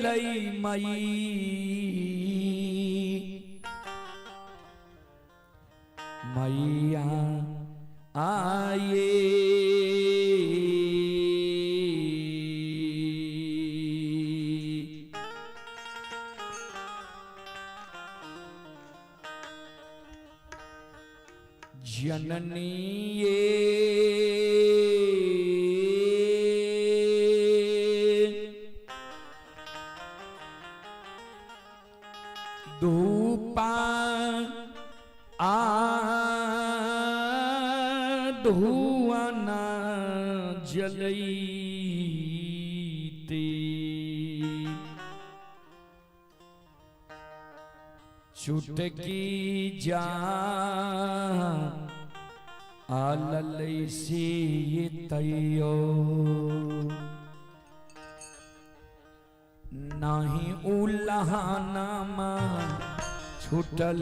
लई मई मैया आए जननी ये धूपा धुआं ना जलईते छुटकी जा आललई से ये तैयो नाही उल्लाहाना मा छुटल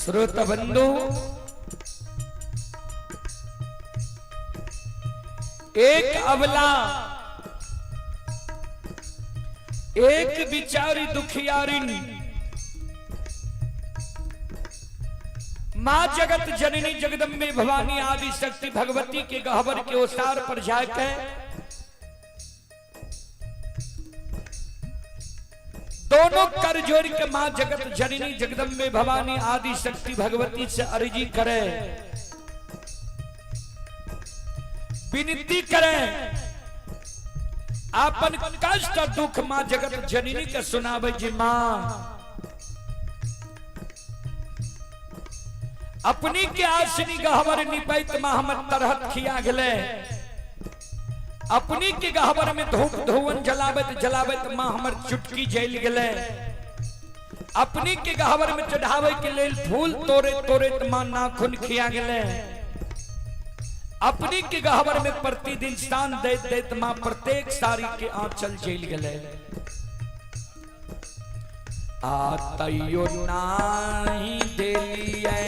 श्रोता बंधु एक अबला एक बिचारी दुखियारिन मां जगत जननी जगदम्बे भवानी आदि शक्ति भगवती के गहवर के ओसार पर जाकर दोनों कर जोड़ के मां जगत जननी जगदम्बे भवानी आदि शक्ति भगवती से अर्जी करे, विनती करे, आपन कष्ट दुख मां जगत जननी के सुनावे जी मां अपनी के आसनी गहवर निपैत मां हमर तरहत खिया गले, अपनी के गहवर में धूप धुवन जलावत जलावत मां हमर चुटकी जल गले, अपनी के गहवर में चढ़ावे के लेल फूल तोरे तोरे मां नाखून खिया गले, अपनी के गहवर में प्रतिदिन स्नान देत देत मां प्रत्येक सारी के आंचल जल गले। आतयो नाही देलिए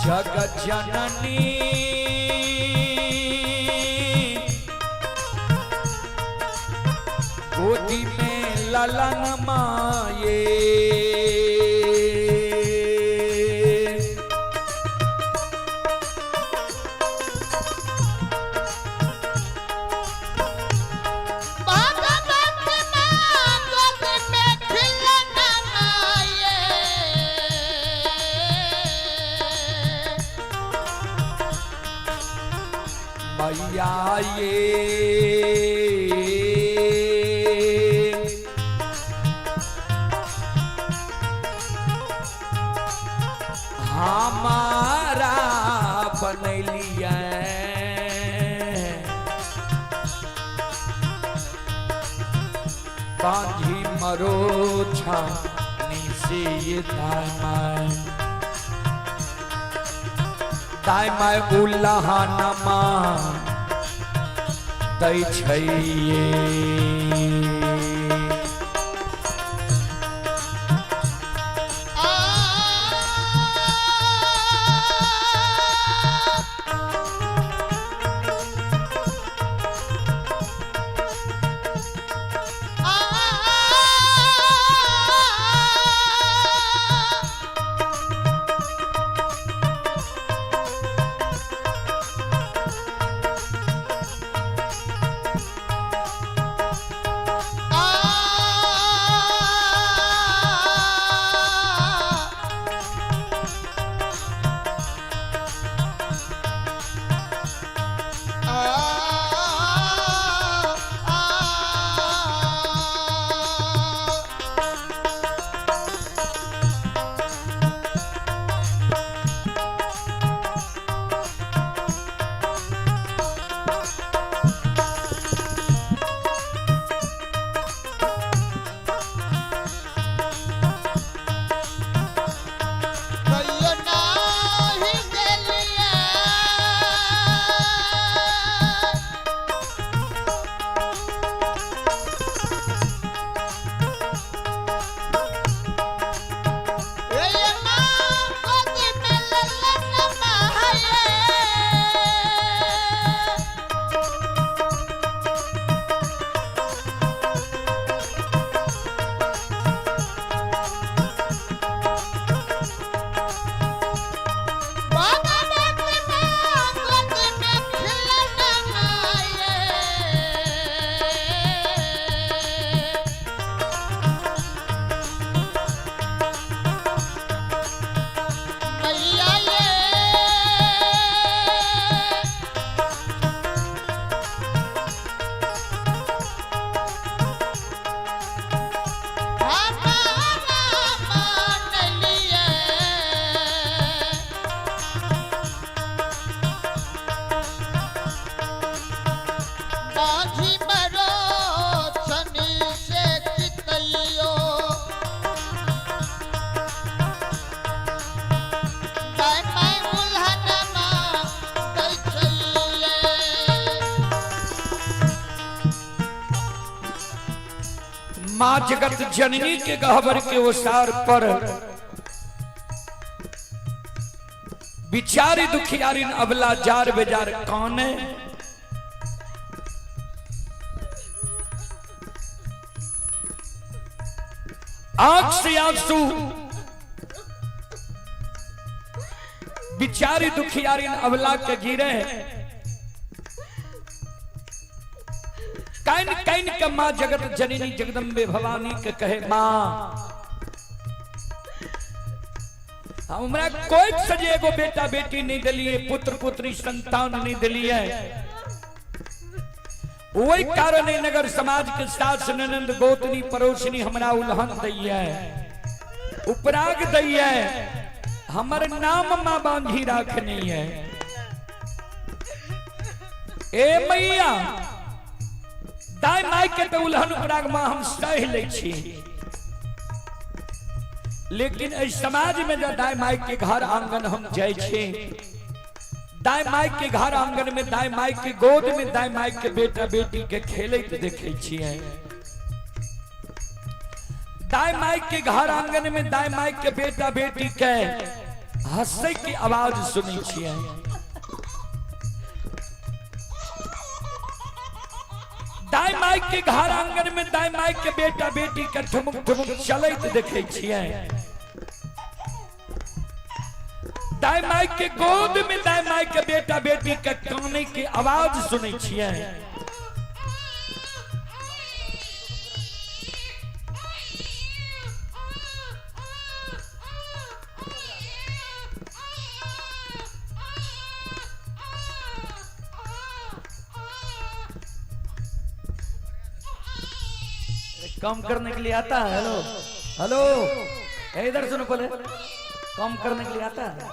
जगत जननी गोदी में ललन माये, मैया ये हमारा बनलिया बांधी मरो छानी से ये दाय माय उल्लाहानमा दै छैये माँ जगत जननी के गहवर के ओसार पर बिचारी दुखियारी अबला जार बेजार कौन है। आंख से आंसू बिचारी दुखियारी अबला के गिरे कैन कैन के माँ जगत जननी जगदम्बे भवानी के कहे माँ हमरा कोई सजे को बेटा बेटी नहीं दिलिए, पुत्र पुत्री संतान नहीं दिलिए। वही कारण नगर समाज के साथ ननंद गोतनी पड़ोसनी हमरा उल्हन दैया उपराग दैया हमर नाम माँ बांधी राखनी है। ए मैया दाई माई के तो उल्हन उपराग माँ हम सह ले छी, लेकिन इस समाज में जो दाई माई के घर आंगन हम जाय छे, दाई माई के घर आंगन में दाई माई के गोद में दाई माई के बेटा बेटी के खेले देखे छिए। दाई माई के घर आंगन में दाई माई के बेटा बेटी के हंसे की आवाज सुनी छिए। दाई माई के घर आंगन में दाई माई के बेटा बेटी के ठुमुक ठुमुक चलत देखे छिए। दाई माई के गोद में दाई माई के बेटा बेटी के काने की आवाज सुने छिए। कम करने के लिए आता है। हेलो हेलो इधर सुनो बोले कम करने के लिए आता है।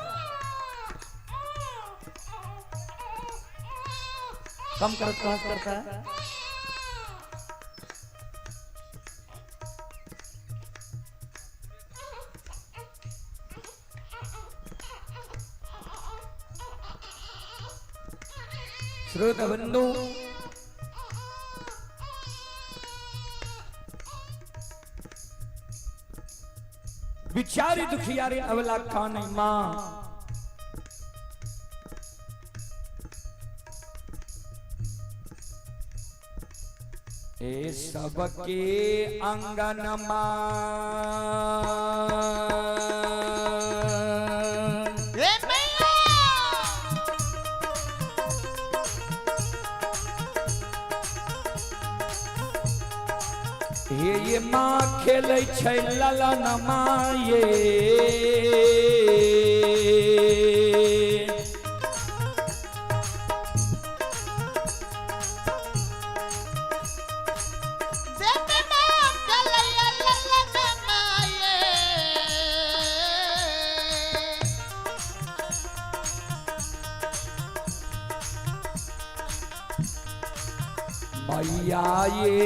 कम कर कहाँ से करता है? श्रोता बंधु बिचारी दुखियारी अवला खाने मां ए सबके अंगन ये माँ खेले छै ललन माये मैया ये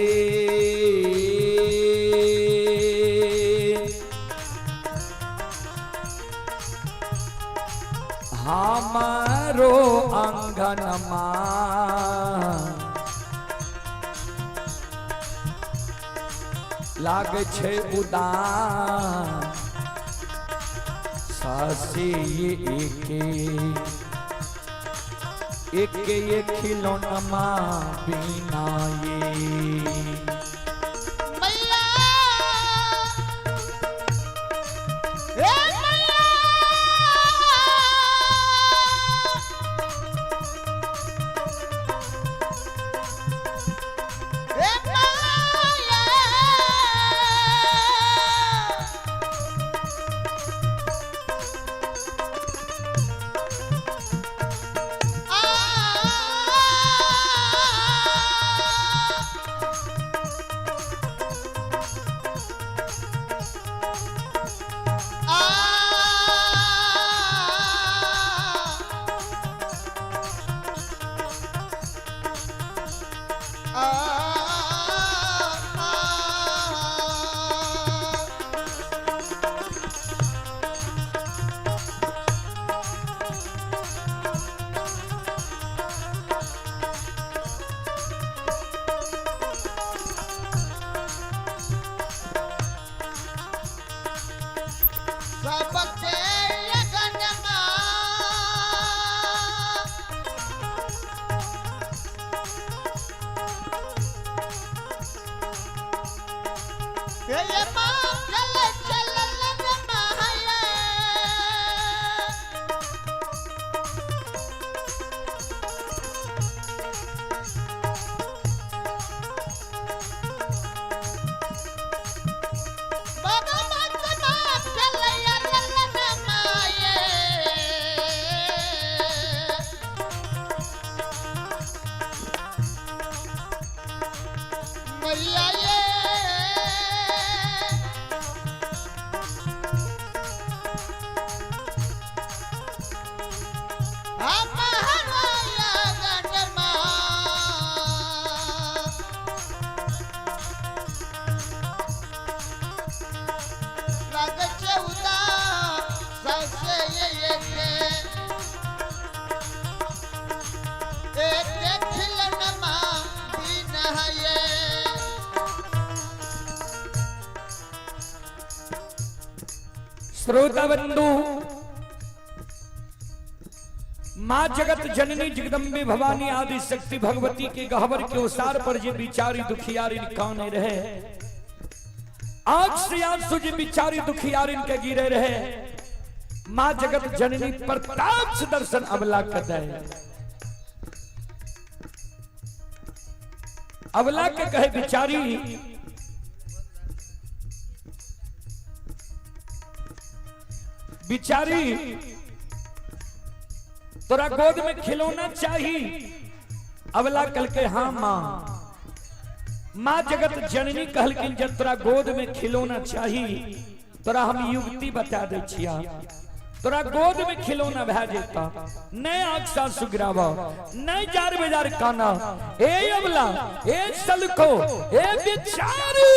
हमारो अंगन लाग छे उदान सासे ये खिलौना बिना ये श्रोता बंधु माँ जगत जननी जगदम्बे भवानी आदि शक्ति भगवती के गहवर के ओसार पर जे बिचारी दुखियारी काने रहे आंख से आंसू जे बिचारी दुखियारी के गिरे रहे माँ जगत जननी प्रताप से दर्शन अबला करता है। अबला के कहे बिचारी बिचारी तोरा गोद में खिलौना चाहिए। अबला कल के हाँ मां माँ जगत जननी कहलकिन जब तोरा गोद में खिलौना चाहिए तोरा हम युक्ति बता दे छिया तोरा गोद में खिलौना भै जेता नहीं आँख सुगराव नहीं जार बेजार काना ए अबला ए सलको ए बेचारी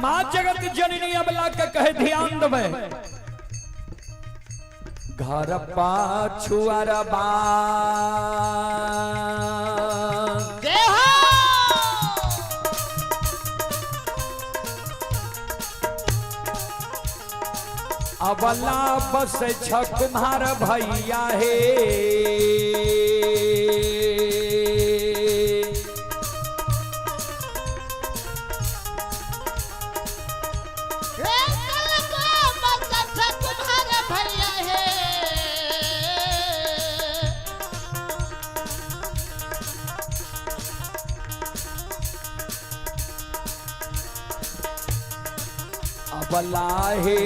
माँ जगत जननी अबला के कहे ध्यान दबे घर पाछुआर बा अबला बस छ कुम्हार भैया हे अबला हे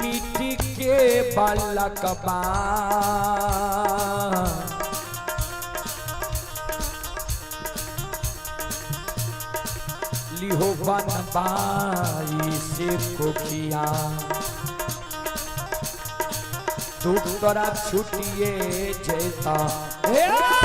मिट्टी के बालक बा लिहो बनबाई से कोखिया तू तोरा छुटिए जेता Hey!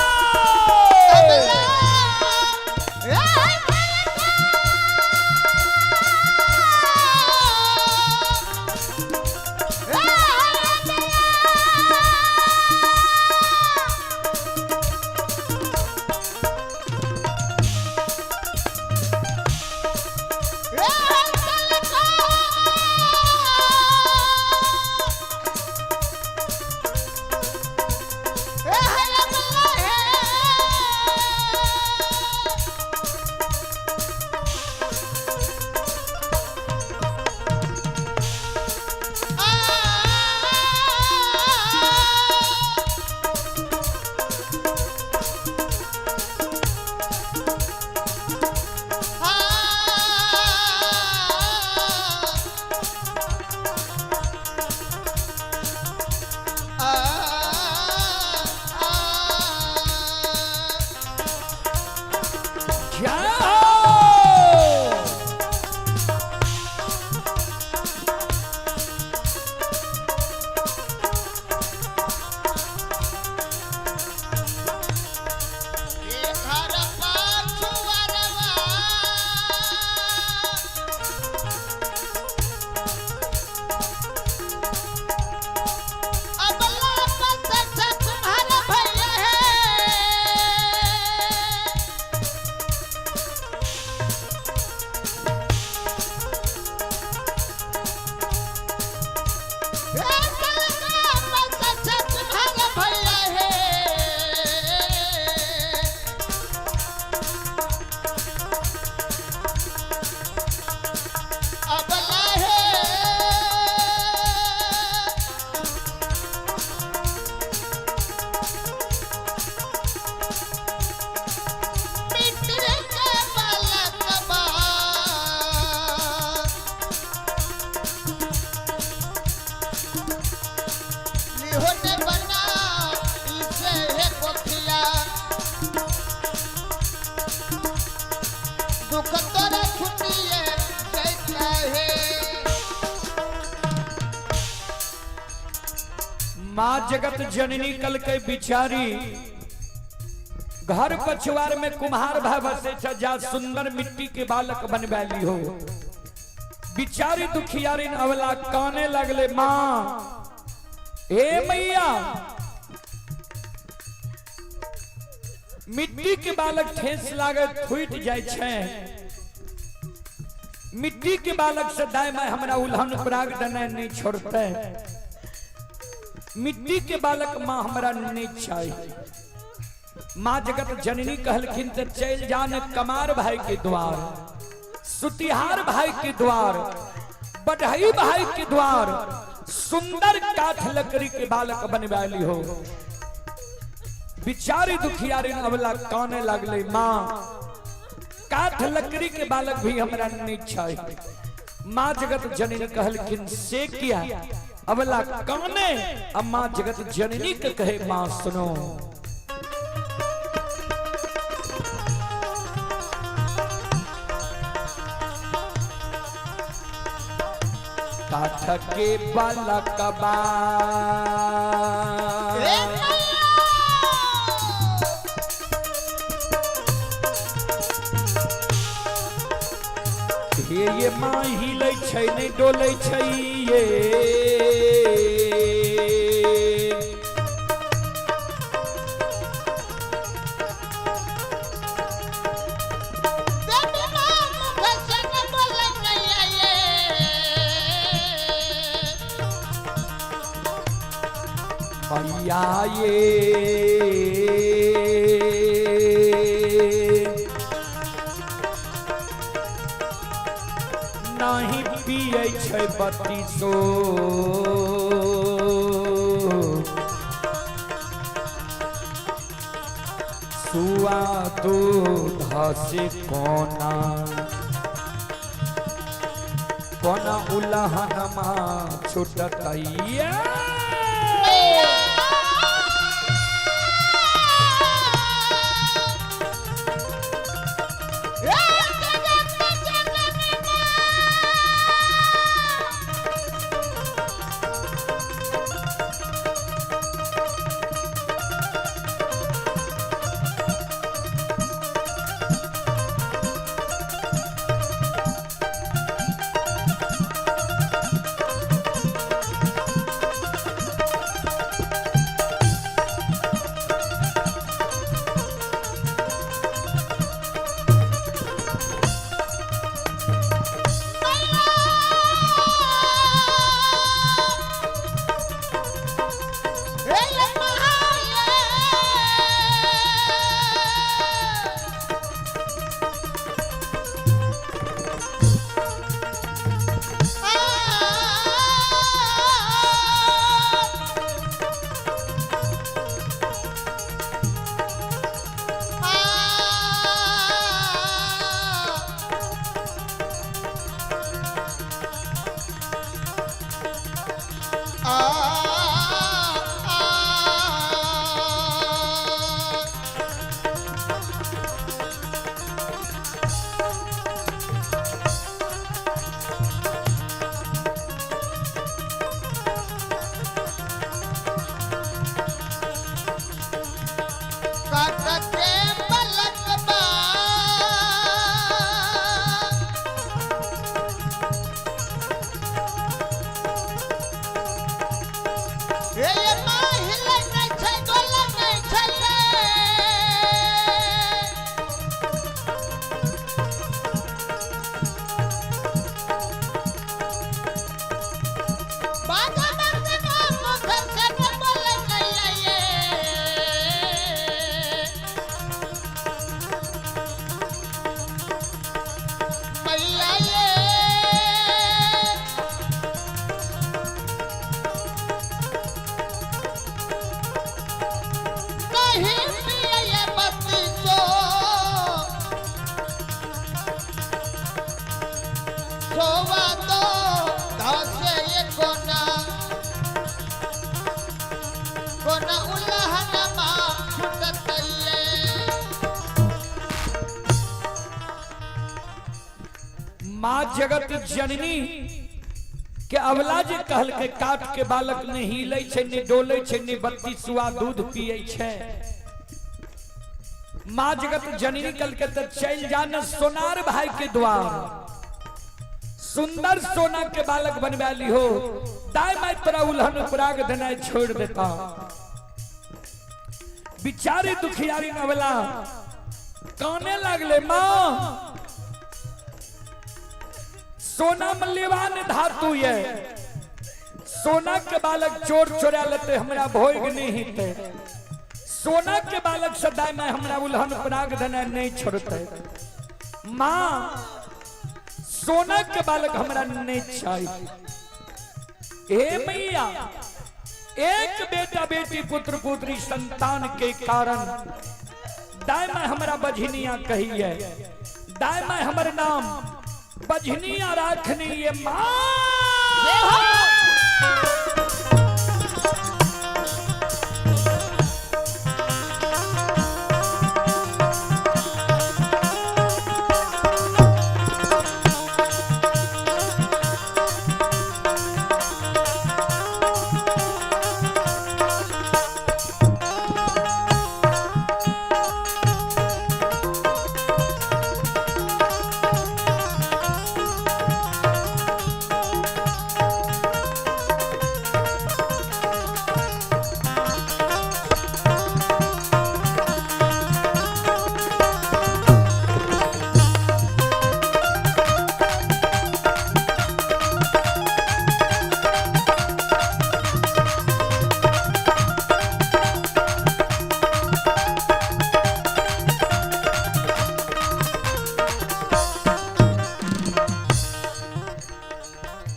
सुख तोरा छुटिए जैसा है। माँ जगत जननी कल के बिचारी घर पछुआर में कुम्हार भाई बसे जा सुंदर मिट्टी के बालक बनवाली हो। बिचारी दुखियारी अवला काने लगले माँ ए मैया मिट्टी के बालक ठेस लागे फूट जाए छे। मिट्टी के बालक से दाई माय हमरा उल्हन पराग दने नहीं छोड़ते। मिट्टी के बालक माँ हमरा नहीं चाहिए। माँ जगत जननी कहलखिन तो चल जाने कमार भाई के द्वार, सुतिहार भाई के द्वार, बढ़ई भाई के द्वार सुंदर काठ लकड़ी के बालक बनवाली हो। बिचारी दुखियारी अबला काने लगले माँ काठ लकड़ी के बालक भी हमरा नहीं चाहिए। माँ जगत जननी कहलखिन से किया अबला काने। अब माँ जगत जननी के कहे माँ सुनो काठ के बालक बा ये माँ हिले छै नहीं डोले छै ये मैया ये नहीं पिए छै बत्ती सो सुआ दूध से कोना कोना उलहन माँ छुटतैया माँ जगत जननी के अवला जे कहल के काट के बालक ने हिले छे ने डोले छे ने बत्ती सुआ दूध पिए छे। माँ जगत जननी कल के तो चल जाने सोनार भाई के द्वार सुंदर सोना के बालक बनवाली हो। दाई माई तोरा उल्हन पराग देना छोड़ देता। बिचारी दुखियारी नवला काने लगले माँ सोना मल्यवान धातु ये सोना के बालक चोर चोरा लेते हमरा भोग नहीं थे। सोना के बालक सदाई में हमरा उल्हन पराग देना नहीं छोड़ते। माँ सोना के बालक हमरा नहीं चाहिए। ए मैया एक बेटा बेटी पुत्र पुत्री संतान के कारण दाई में हमरा बझनिया कही है। दाई में हमर नाम बझनिया राखनी ये माँ।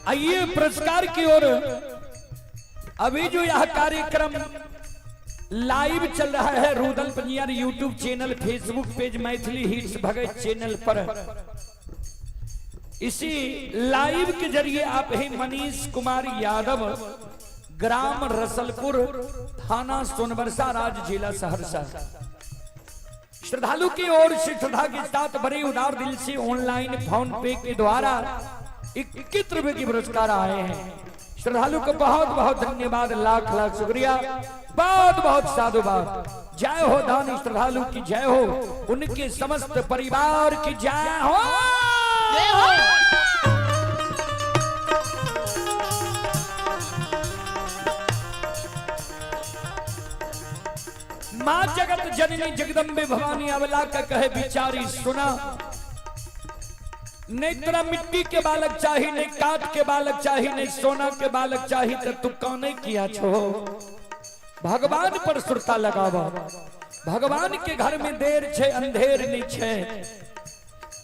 आइए पुरस्कार की ओर। अभी जो यह कार्यक्रम लाइव चल रहा है Rudal Panjiyar YouTube channel, Facebook page Maithili hits Bhagat channel पर, इसी लाइव के जरिए आप ही मनीष कुमार यादव, ग्राम रसलपुर, थाना सोनबरसा, राज्य जिला सहरसा, श्रद्धालु की ओर से श्रद्धा के साथ बड़े उदार दिल से ऑनलाइन फोन पे के द्वारा 21 रुपए की पुरस्कार आए हैं। श्रद्धालु को बहुत बहुत धन्यवाद, लाख लाख शुक्रिया, बहुत बहुत साधुवाद। जय हो दानी श्रद्धालु की जय हो, उनके समस्त परिवार की जय हो। माँ जगत जननी जगदम्बे भवानी अवला का कहे बिचारी सुना। नहीं तेरा मिट्टी के बालक चाहिए, नहीं काट के बालक चाहिए, नहीं सोना के बालक चाहिए, तो तू काने किया छो। भगवान पर सुरता लगावा। भगवान के घर में देर छे अंधेर नहीं छे।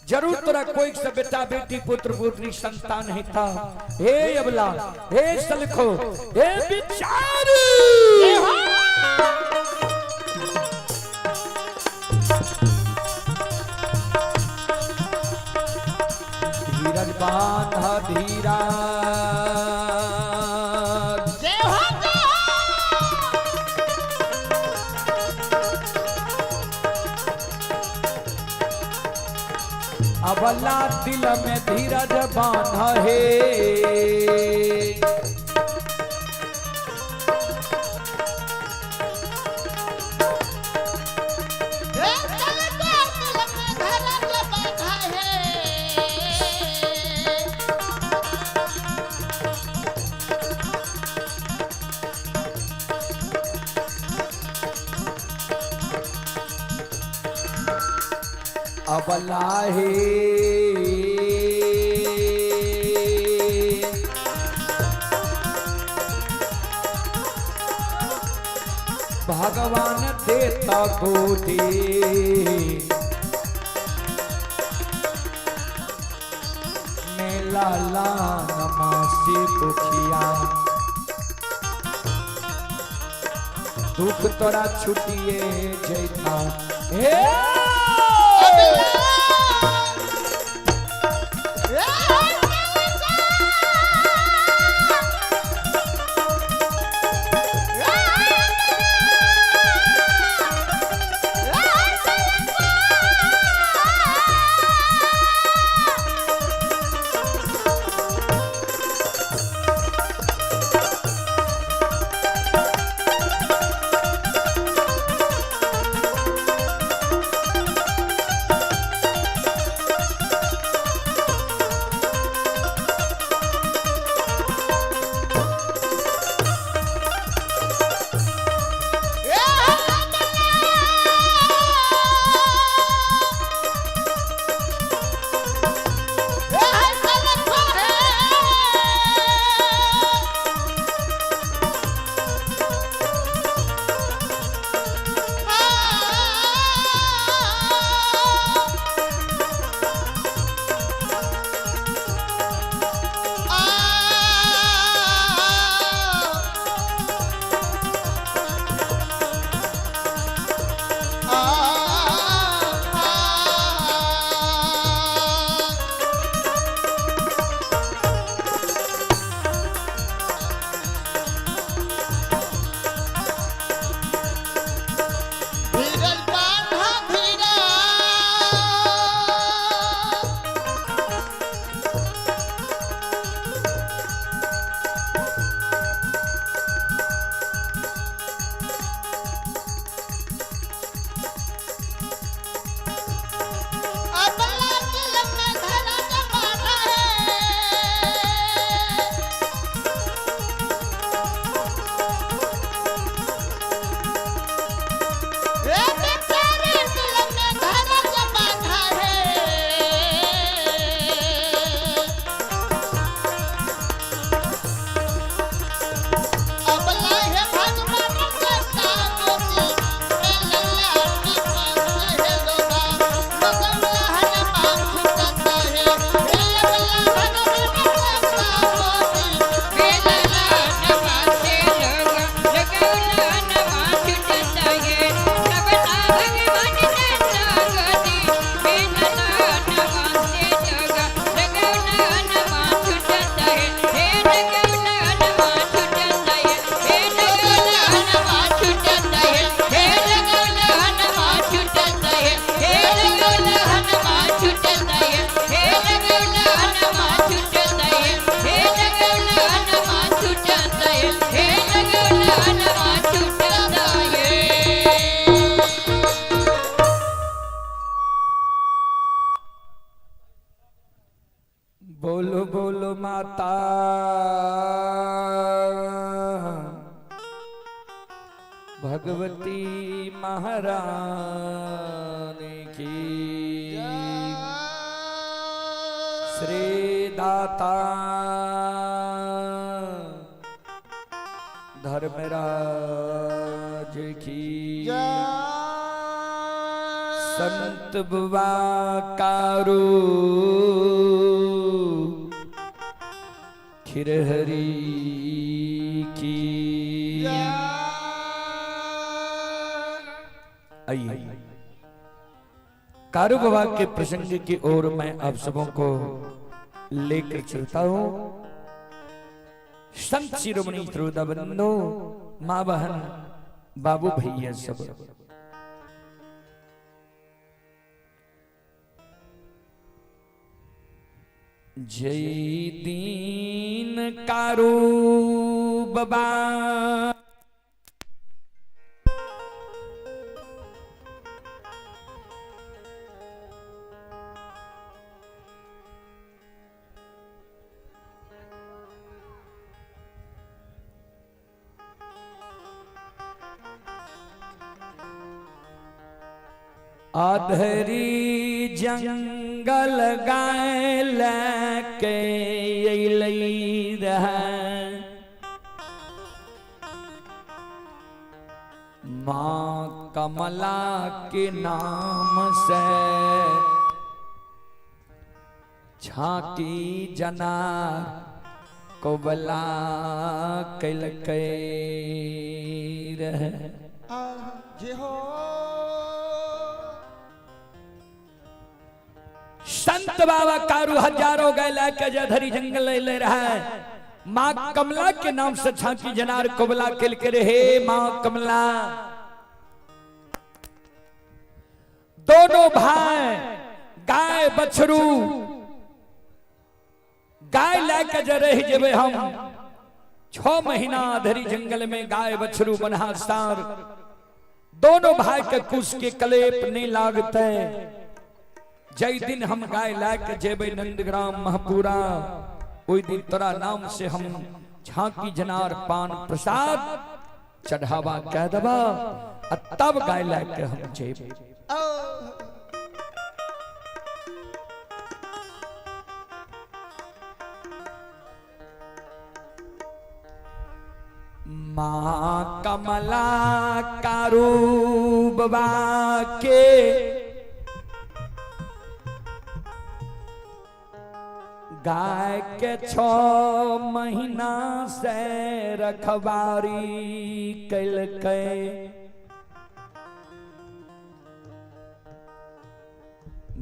जरूर तोरा कोई से बेटा बेटी पुत्र पुत्री संतान है था। हे अबला, हे सलखो, हे बिचारी, धीरज बांधा धीरा, अबला दिल में धीरज बांधा है। अबला है भगवान देता को दे, मेला लानमा से दुखिया, दुख तोरा छुटिए जैता। बोलो बोलो माता भगवती महारानी की श्री दाता धर्मराज की संत बुआ कारू खिरहरी की। आइए कारू बाबा के प्रसंग की ओर मैं आप सबों को लेकर चलता हूं। संत शिरोमणि श्रोताबंदो, मां बहन, बाबू भैया सब, जय दीन कारू बाबा आधरी जंगल गाय लेके अइलई रहे, माँ कमला के नाम से झांकी जना कोबला कैलकै रहे। जे हो संत बाबा कारू हजारों गए लेके जधरी जंगल ले रहा है, माँ कमला के नाम से झांकी जनार कोबला किल के रहे। माँ कमला दोनों भाई गाय बछरू गाय लेके जा रहे जब हम 6 महीना धरी जंगल में गाय बछरू बनहासार दोनों भाई के कुश के कलेप नहीं लागते। जय दिन हम गाय लाके जेबे नंदग्राम महपुरा, ओई दिन तोरा नाम से हम झांकी जनार पान प्रसाद चढ़ावा कह दबा, तब गाय लाके हम जेबे। माँ कमला कारू बाबा के गाय के 6 महीना से रखवारी कैलकै,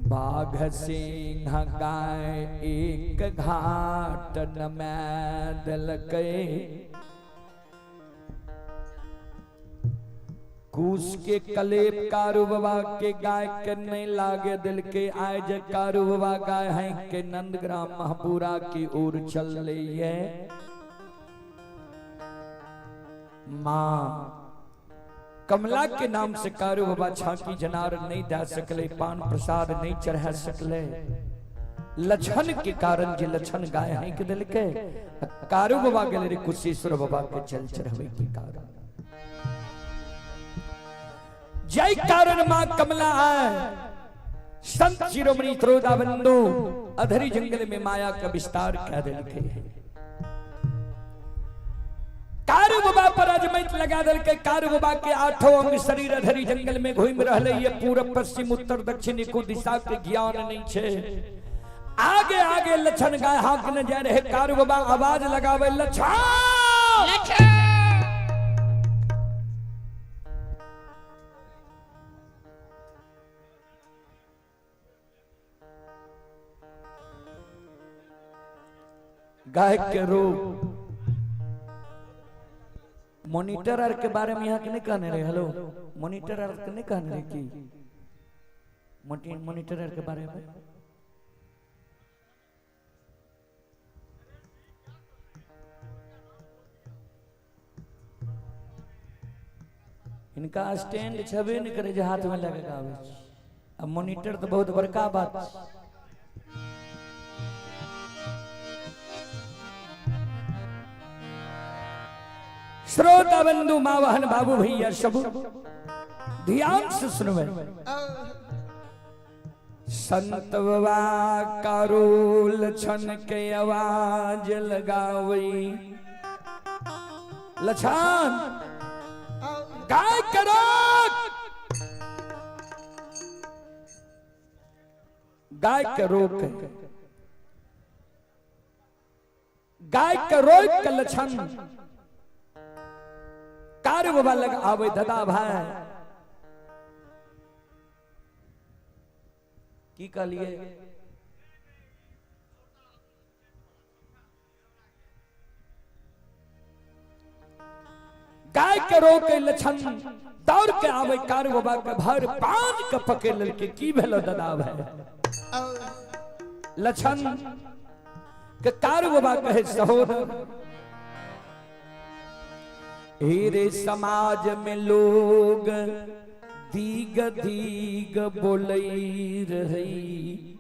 बाघ सिंह गाय एक घाट में दिलकै, कुश के कलेप कारू बाबा के गाय के नहीं लागे दिल के। आज कारू बाबा गाय है के नंदग्राम महपुरा की ओर चल रही है। माँ कमला के नाम से कारू बाबा झांकी जनार नहीं दे सकले, पान प्रसाद नहीं चढ़ा सकले। लक्षण के कारण जे लक्षण गाय है के दिल के कारू बाबा के रे कुशेश्वर बाबा के चल चढ़ावे के कारण जय कारण मां कमला है। संत शिरोमणि श्रोताबंदो अधरी जंगल में माया का विस्तार कह दिलके है। कारू बाबा पर अजमैत लगा दिल के कारू बाबा के 8 अंग शरीर अधरी जंगल में घूम रहले। ये पूरब पश्चिम उत्तर दक्षिण को दिशा के ज्ञान नहीं छे। आगे आगे लक्षण गाय हाथ न जा रहे, कारू बाबा आवाज लगावे लक्षण गाय के रोग मॉनिटर आर के बारे में यहाँ के नहीं कहने रहे। हेलो मॉनिटर आर के नहीं कहने रहे कि मॉनिटर आर के बारे में इनका स्टैंड छबे नहीं करे जो हाथ में लगे आवे। अब मॉनिटर तो बहुत बड़का बात। श्रोता बंधु माँ बहन बाबू भैया सब ध्यान से सुनवे। संत बाबा कारो लछन के आवाज लगावई। लछन गाय करो, गाय के रोक, गाय के रोक के लछन कार्य बाबा लग आवे। दादा भाई की कहलिए? गाय के रोक के लछन दौड़ के आवे। कार्य बाबा के भर पांच के पकड़ ललके की भेलो दादा भाई? लछन के कार्य बाबा कहे सहोदर रे समाज में लोग दीग दीग बोलई रही।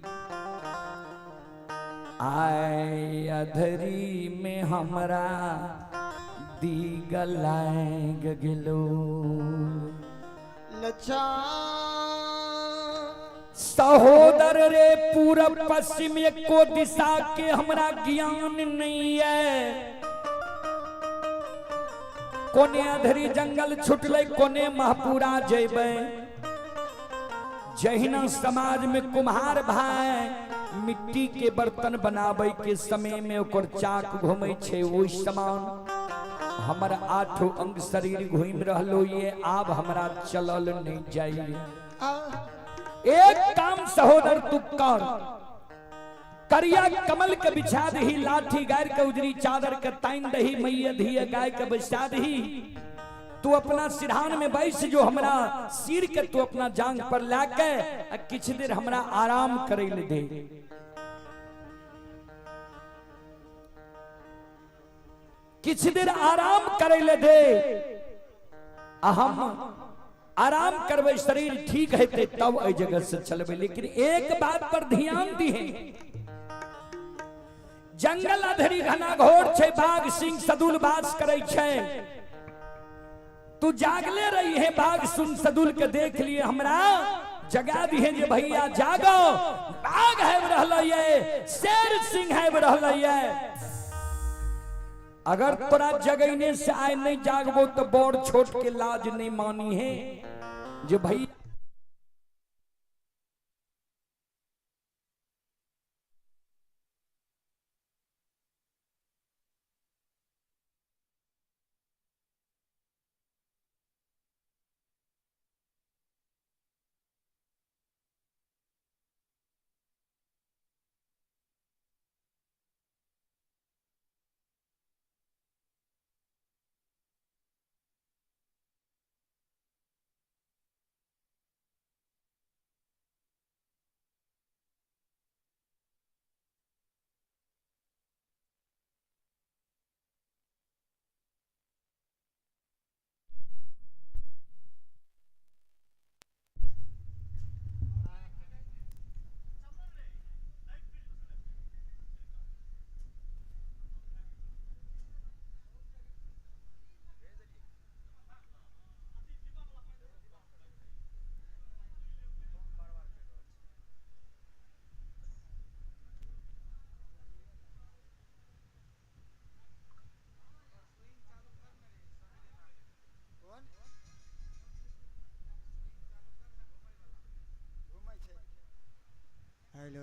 आय अधरी में हमरा दीग लाग गिलो। सहोदर रे पूरब पश्चिम एको दिशा के हमरा ज्ञान नहीं है। कोने अधरी जंगल छुटले, कोने महपुरा जेबे। जहिना समाज में कुम्हार भाई मिट्टी के बर्तन बनावे के समय में ओकर चाक घूमे छे, ओइ समान हमर आठों अंग शरीर घूम रहलो ये। आब हमरा चलल नहीं जाइए। एक काम सहोदर तू कर, करिया कमल के बिछा दही, लाठी गायर के उजरी चादर के ताइन दही, मैया धिया गाय के बिछा दही। तू अपना सिरहान में बैठ जो हमरा सिर के तू अपना जांग पर लाके किछ देर हमरा आराम करे ले दे। किछ देर आराम करे ले दे। हम आराम करवे, शरीर ठीक है तब ए जगह से चलबे। लेकिन एक बात पर ध्यान दिहे, जंगल अधरी घना घोर छे, बाघ सिंह सदुल बास करे छे। तू जागले रही है, बाघ सुन सदुल के देख लिए हमरा जगा दिहे जे भैया जागो, बाघ है रहल ये, शेर सिंह है रहल ये। अगर तोरा जगैने से आए नहीं जागबो तो बड़ छोट के लाज नहीं मानी है जो भैया। हेलो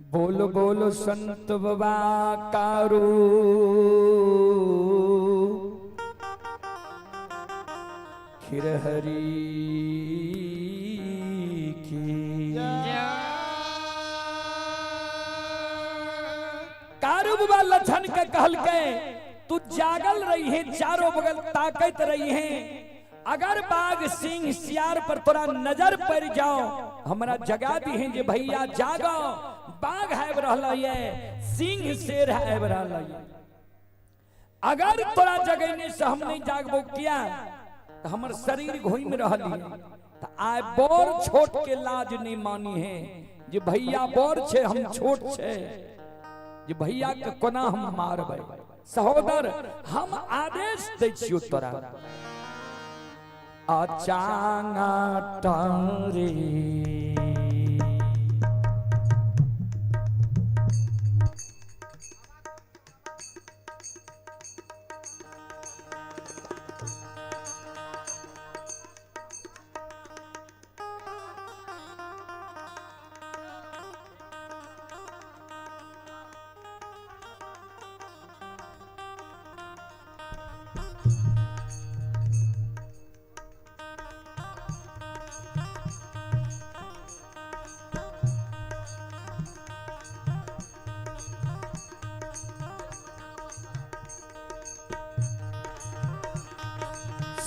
बोलो बोलो संत बाबा कारू खिरहरी की। कारू बाबा लछन के कहल के तू जागल रही है, चारों बगल ताकत रही है, अगर बाघ सिंह सियार पर तोरा नजर पड़ जाओ हमारा जगा दी है जे भैया जागो, बाघ है रहला है, सिंह शेर है रहला है। अगर तोरा जगने से हम नहीं जागबो किया तो हमर शरीर घुम रहली है, तो आय बोर छोट के लाज नहीं मानी है जे भैया बोर छे हम छोट छे, जे भैया के कोना हम मारबै। सहोदर हम आदेश दै छियो तोरा अचांगा तारे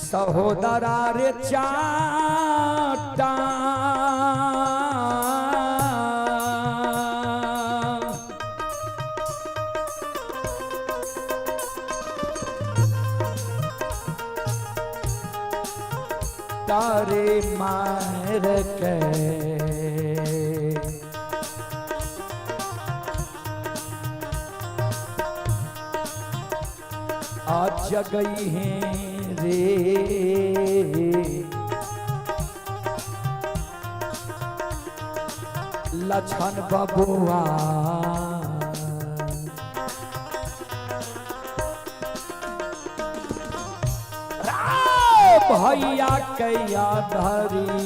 सहोदरा रे चाटा तारे मार के आज गई हैं लछन बबुआ भैया कैया धरी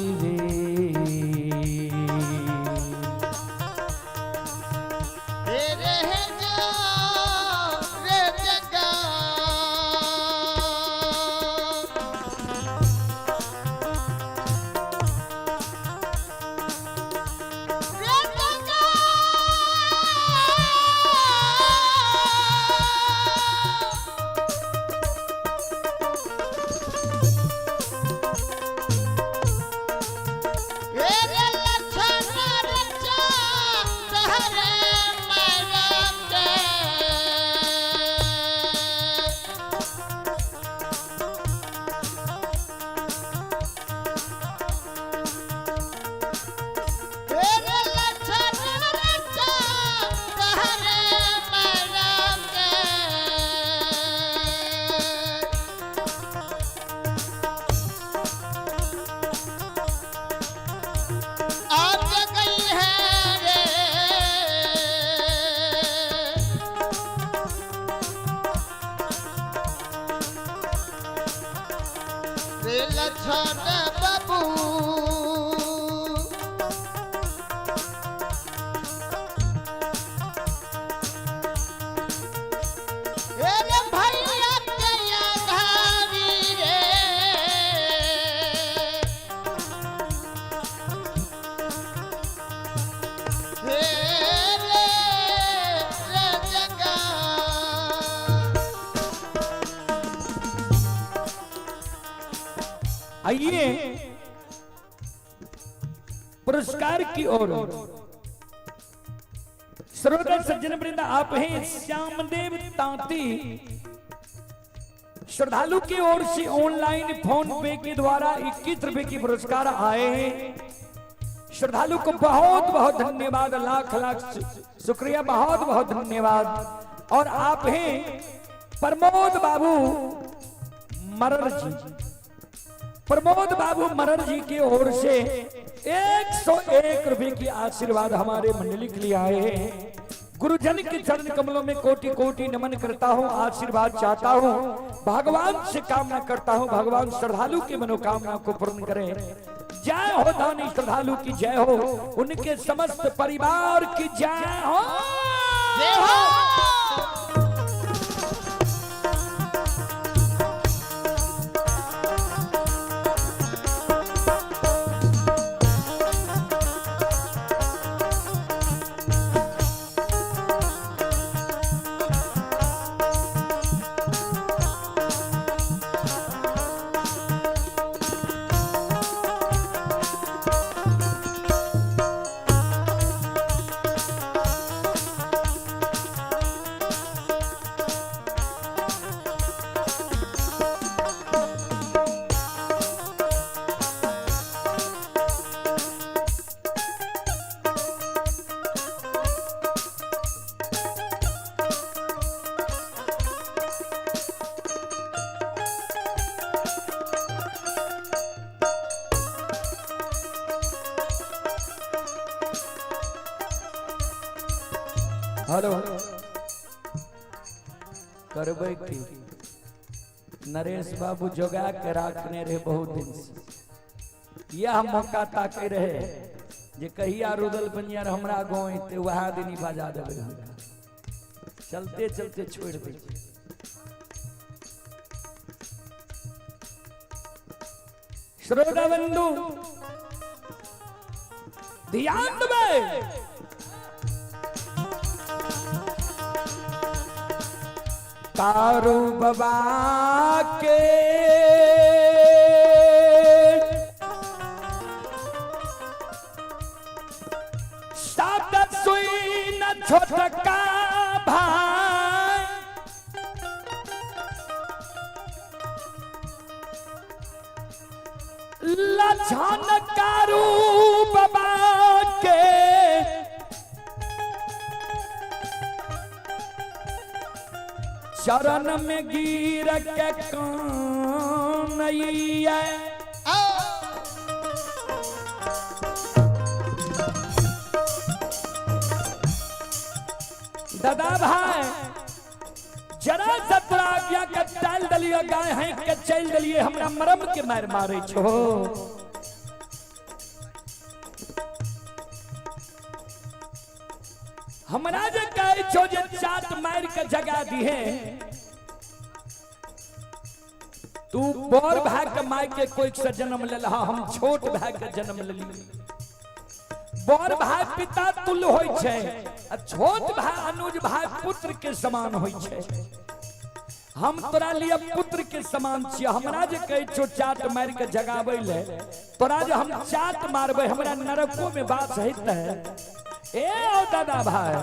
आइए पुरस्कार की ओर। श्रोता सज्जन वृंद आप हैं श्यामदेव तांती, श्रद्धालु की ओर से ऑनलाइन फोन पे के द्वारा 21 रुपए की पुरस्कार आए हैं। श्रद्धालु को बहुत बहुत धन्यवाद, लाख लाख शुक्रिया, बहुत बहुत धन्यवाद। और आप हैं प्रमोद बाबू मरर जी, प्रमोद बाबू मरर जी की ओर से 101 रुपए की आशीर्वाद हमारे मंडली के लिए आए हैं। गुरुजन के चरण कमलों में कोटि कोटि नमन करता हूँ, आशीर्वाद चाहता हूँ, भगवान से कामना करता हूँ, भगवान श्रद्धालु की मनोकामना को पूर्ण करें। जय हो दानी श्रद्धालु की जय हो, उनके समस्त परिवार की जय हो। जय हो। हेलो करबै की नरेश बाबू जोगा के रखने रहे बहुत दिन से। यह मौका ताके रहे जे कहिया रुदल बनियार हमरा गाँव अते वह दिन ही बजा देवे। चलते चलते छोड़ दे। श्रोता बंधु ध्यान देवे। कारू बाबा के साथ सुई न छोटका भाई, लछन कारू बाबा के चरण में गिर के कानैया। दादा भाई जरा सतरा आज्ञा के टाल दलिया गाय है के चल दलिए हमरा मरम के मार मारे छो। हमरा जे कहे छो जे चाट मार के जगा दी है। तू बड़ भाई के माई के कोई से जन्म ले लहा, हम छोट भाई के जन्म ले ली। बड़ भाई पिता तुल्य होय छे, आ छोट भाई अनुज भाई पुत्र के समान होय छे। हम तोरा लिए पुत्र के समान छिया। हमरा जे कहे छो चाट मार के जगाबै ले, तोरा जे हम चाट मारबै हमरा नरकों में बात सहित है। ए ओ दादा भाई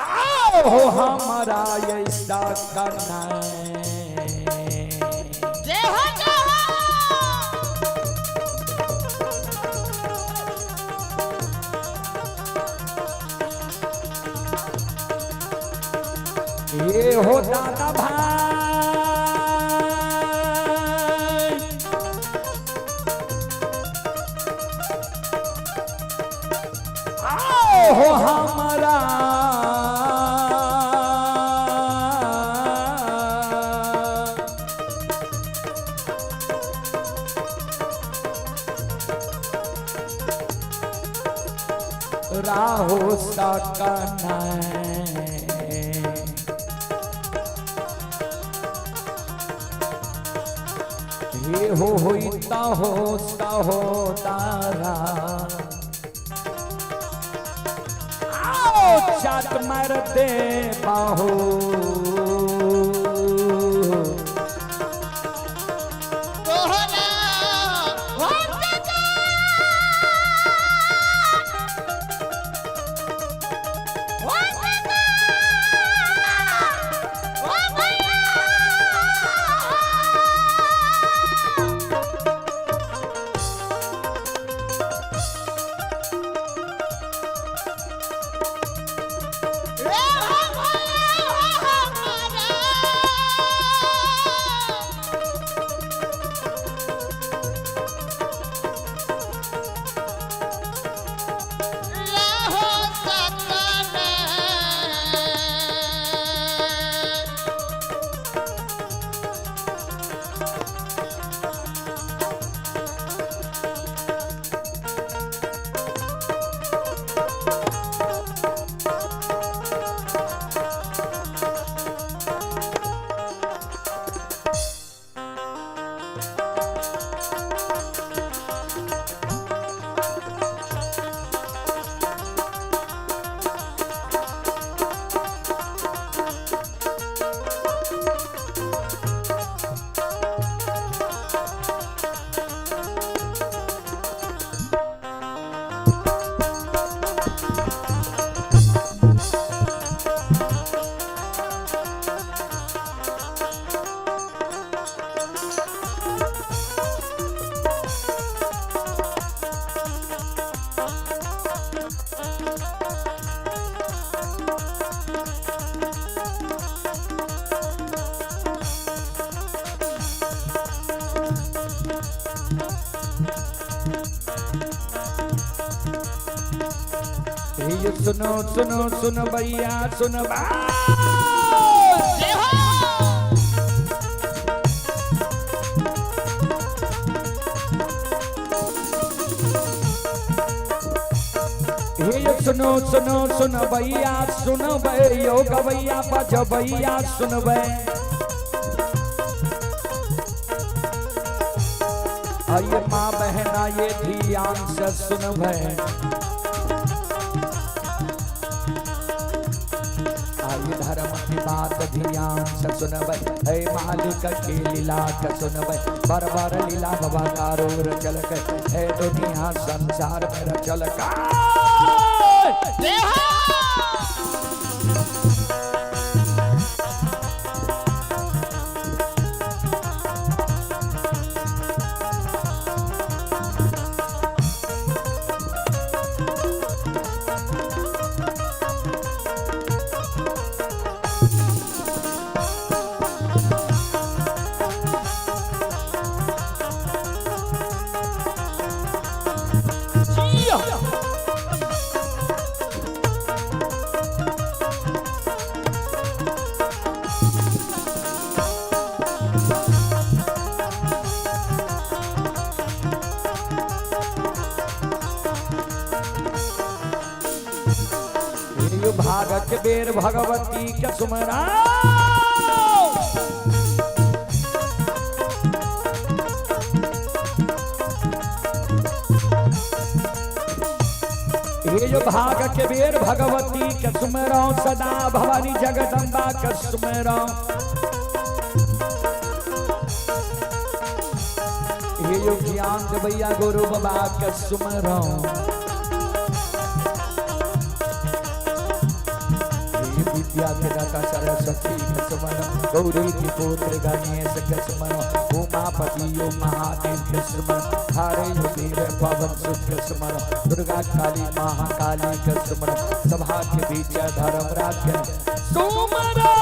आओ हो हमारा ऐसा करना जय हो जय हो। ये हो दादा भाई हो हमारा राहो सकना ये होता हो तारा चाट मार दे बाहो। तोहरा ये सुनो सुनो सुनो भैया सुनो जय हो ये सुनो सुनो सुनो भैया सुनो भैया गवैया बज भैया सुन भै ये माँ बहना ये ध्यान से सुन भै आइए धर्म की बात ध्यान से सुन भै हे मालिक की लीला का सुन भै बार बार लीला बाबा कारूर चल के हे दुनिया संसार में चल का जय हो भागक बेर भगवती के सुमरा ये जो भागक बेर भगवती के सुमरा सदा भवानी जगदम्बा के सुमरा ये जो ज्ञान भैया गुरु बाबा के सुमरा विद्या के दाता सरस्वती के सुमरो गौरी की पुत्र गणेश के सुमरो उमापति ओ महादेव के सुमरो हरे यो देव पवन सुत के सुमरो दुर्गा काली महाकाली के सुमरो सभा के बीच धर्मराज के सुमरो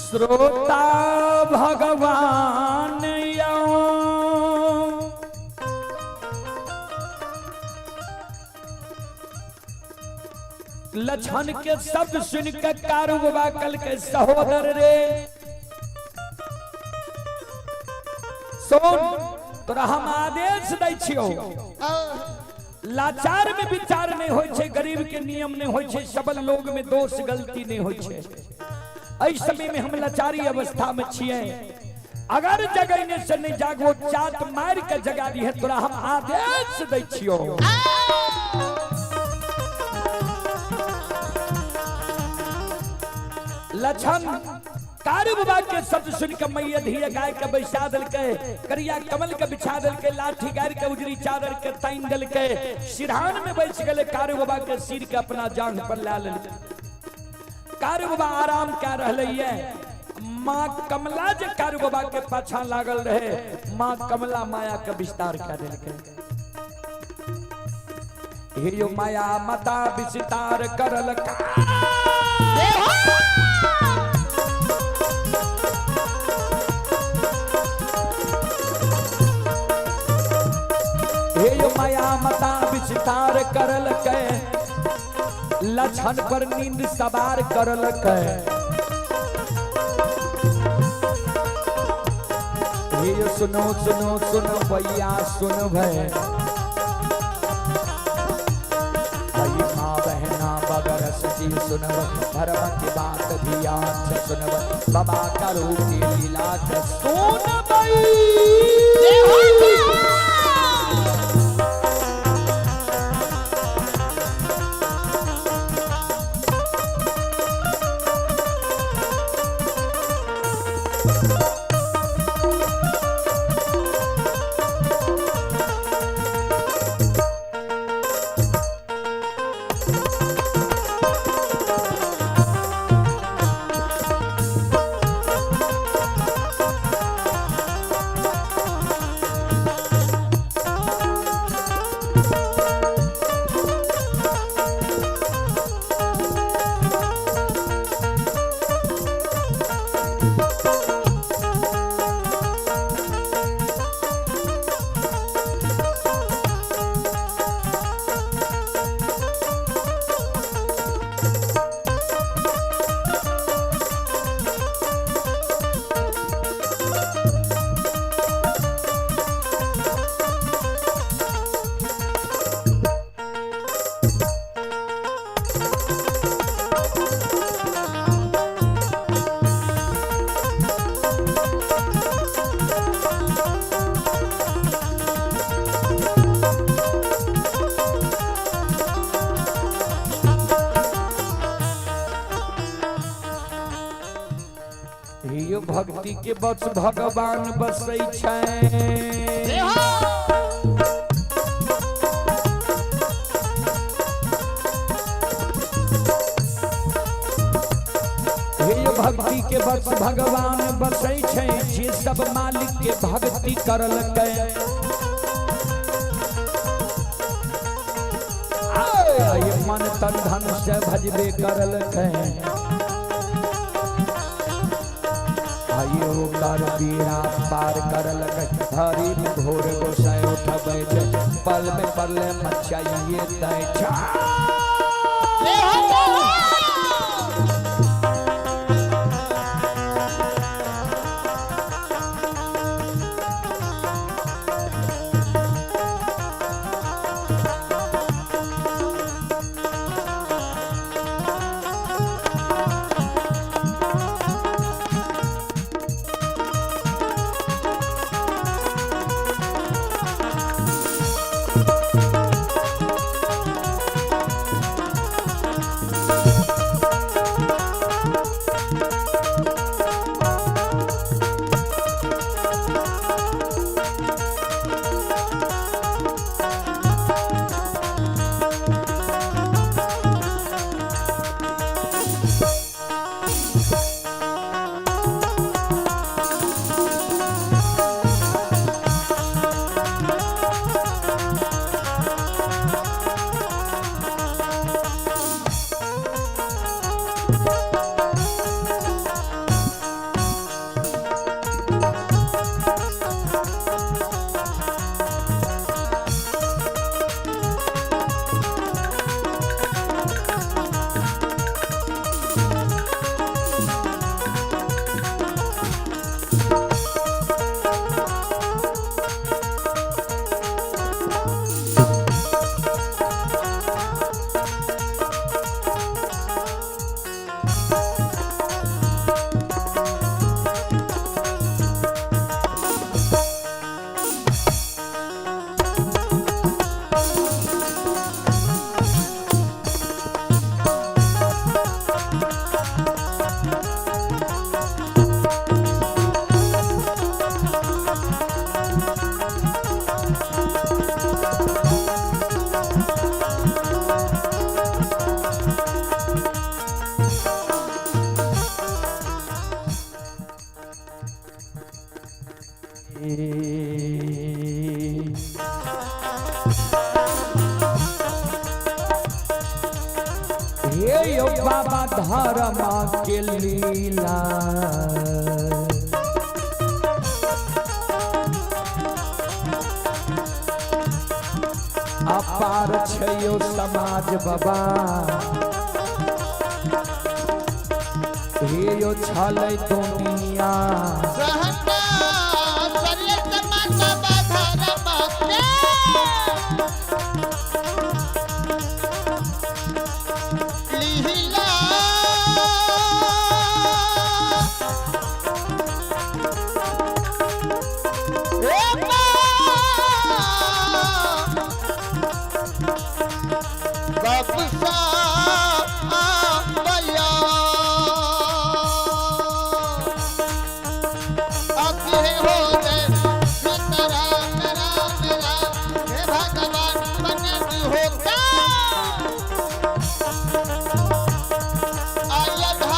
श्रोता भगवान यो लछन के शब्द सुन के कारू बाबा कल के सहोदर रे सोन तोरा हम आदेश दै छियो लाचार में विचार नहीं होय छे गरीब के नियम नहीं होय छे सबल लोग में दोष गलती नहीं होय छे इस समय में हम लाचारी अवस्था में छिए अगर जगने से नहीं जागो चाट मार के जगा दी है तोरा हम आदेश दै छियो लछन कारू बाबा के शब्द सुन के मैया धीरे गाय के बैसा दल के करिया कमल के बिछा दल के लाठी गार के उजरी चादर के ताइन दल के सिरहान में बैठ गए कारू बाबा के सिर के अपना जांघ पर ला ले कारू बाबा आराम कर रहे है माँ कमला जे कारू बाबा के पाछा लागल रहे माँ कमला माया के विस्तार कर दिल हियो माया मता विस्तार करल हियो माया मता विस्तार करल के लक्षण पर नींद सवार करल के हियो सुनो सुनो सुनो भैया सुन भय सुनव धर्म की बात भी आज सुनव बाबा करो की लीला सुन भक्ति के बस भगवान बसै छै भक्ति के बस भगवान बसै छै जे सब मालिक के भक्ति करल के मन तन धन से भजबे करल के आयो कर बीरा पार करल के हरि घोर गोसाई उठबै छै पल में परले मचाइए दै छै धर्म के लीला अपार छयो समाज बाबा हे यो छलै दुनिया सहना सरिया समाज बाबा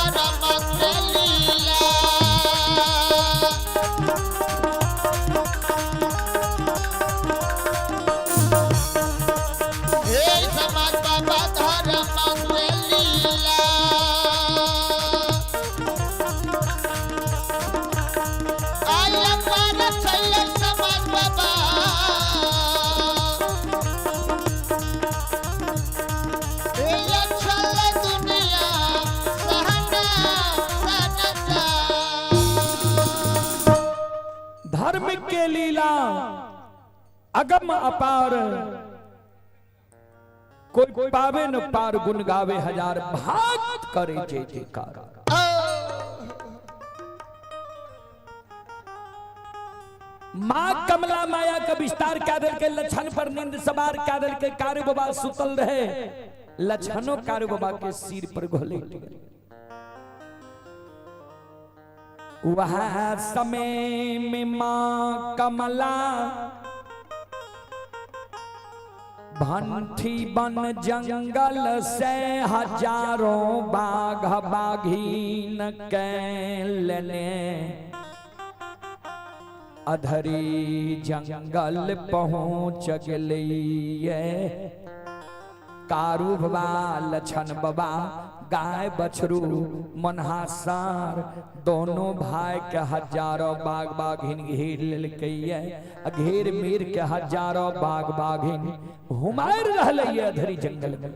धर्म के लीला धर्म के लीला अगम अपार कोई पावे न पार गुण गावे हजार भाग करे जय जयकार माँ कमला माया का विस्तार कादल के लक्षण पर नींद सवार कादल के कार्य बाबा सुतल रहे लक्षणों कार्य बाबा के सिर पर घोले वह समय में माँ कमला भंठी बन जंगल से हजारों बाघ बाघीन कैलने अधरी जंगल पहुंच गलिए कारू बाबा लछन बाबा गाय बछरू मनहासार दोनों भाई के हजारों बाघ बाघिन घेर लेलकैये घेर मीर के हजारों बाघ बाघिन हुमार रहलैये अधरी जंगल में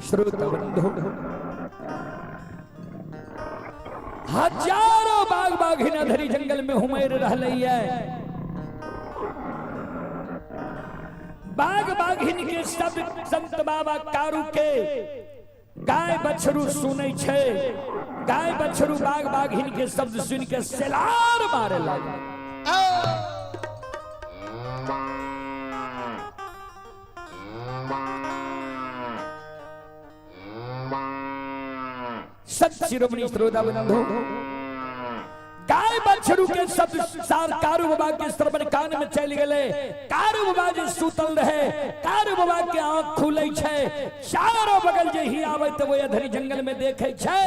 श्रोता बंधु हजारों बाघ बाघिन अधरी जंगल में हुमार रहलैये बाघ बाघिन के शब्द संत बाबा कारू के गाय बछरू सुनै छे गाय बछरू बाघ बाघिन के शब्द सुन के सेलार मारे लगे सत शिरोमणि श्रोता बंधु गाय बछरू के शब्द सार कारू बाबा के श्रवण कान में चल गए कारू बाबा जे सुतल रहे कारू बाबा के आंख खुले छे चारों बगल जे ही आवे तो वो अधरी जंगल में देखे छे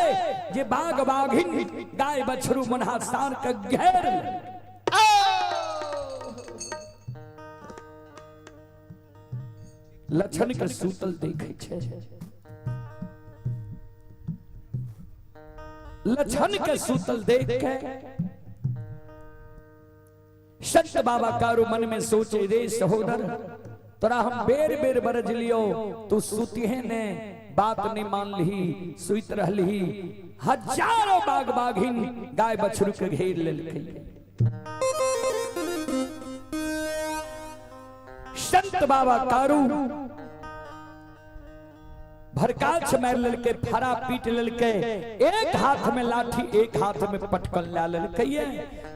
जे बाघ बाघिन गाय बछरू मनहासान के घेर लक्षण के सुतल देखे छे लक्षण के सुतल देख के संत बाबा कारू मन में सोचे रे सहोदर तोरा हम बेर बेर बरज लियो तू सुतिहे ने बात नहीं मान ली सुइत रहली हजारों बाघ बाघिन गाय बछरू के घेर लेलकै संत बाबा कारू भरकाछ मार लेलके फरा पीट लेलके एक हाथ में लाठी एक हाथ में पटकन ला लेलके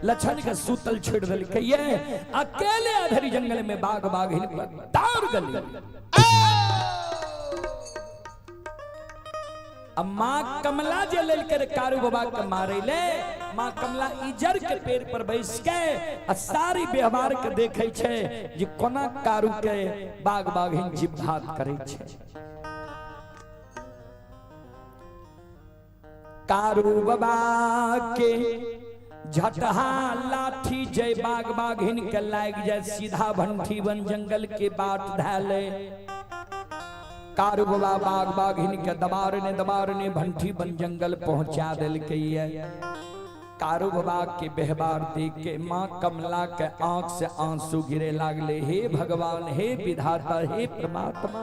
लछन के सूतल छेड़ देलके अकेले अधरी जंगल में बाघ बाघिन दौड़ गली अब माँ कमला जे लेलके कारू बाबा के मारे ले माँ कमला इजर के पेड़ पर बैस के सारी व्यवहार के देखे छे जे कोना कारू के बाघ बाघिन जीवघात करे छे कारू बाबा के झटहा लाठी जय बाग बाघिन के लाग जाए सीधा भंठी वन जंगल के बाट धाले कारू बाबा बाग बाघिन के दबारने भंठी वन जंगल पहुंचा दिल के कारू बाबा के व्यवहार देख के माँ कमला के आंख से आंसू गिरे लागले। हे भगवान, हे विधाता, हे परमात्मा,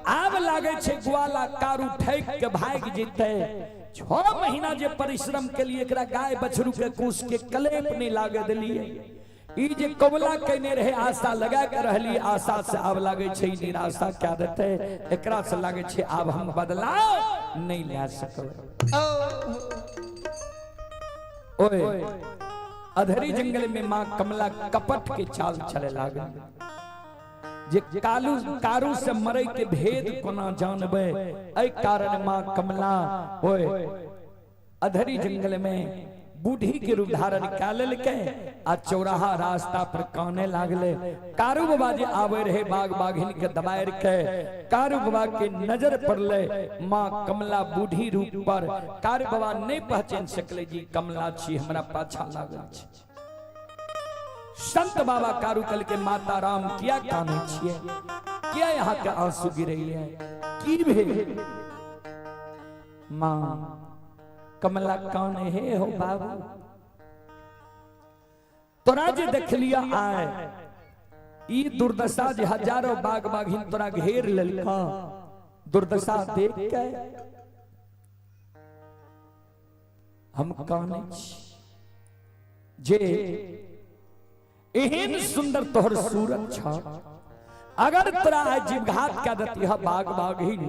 आब लागे छे ग्वाला कारू ठैक के भाग जीते। 6 महीना जे परिश्रम के लिए एकरा गाय बछरू के कूस के कलेप नहीं लागे दिलिए। ई जे कबला कहने रहे आशा लगा के रहली, आशा से आब लागे छे निराशा क्या देते। एकरा से लागे छे आब हम बदलाव नहीं ला सकब। ओए अधरी जंगल में माँ कमला कपट के चाल चले लागे। जे कारू से मरे के भेद कोना जानबे, ऐ कारण माँ कमला ओए अधरी जंगल में बूढ़ी के रूप धारण काल के आ चौराहा रास्ता पर काने लागले। कारू बाबा जे आवे रहे बाग बाघिन के दबाएर के कारू बाबा के नजर पड़ले माँ कमला बूढ़ी रूप पर। कारू बाबा नहीं पहचान सकले जी कमला छी, हमरा पाछा लागल छी। संत बाबा कारू कल के माता राम किया काने छिए, किया यहाँ के आंसू गिरे है की भेल माँ कमला कौन है हो बाबू। तोरा जे देख लिया आए ई दुर्दशा जे हजारों बाग बाघिन तोरा घेर लेलका, दुर्दशा देख के हम कहने जे एहन सुंदर तोहर सूरत छ, अगर तोरा जीवघात क्या देती है बाग बाघिन,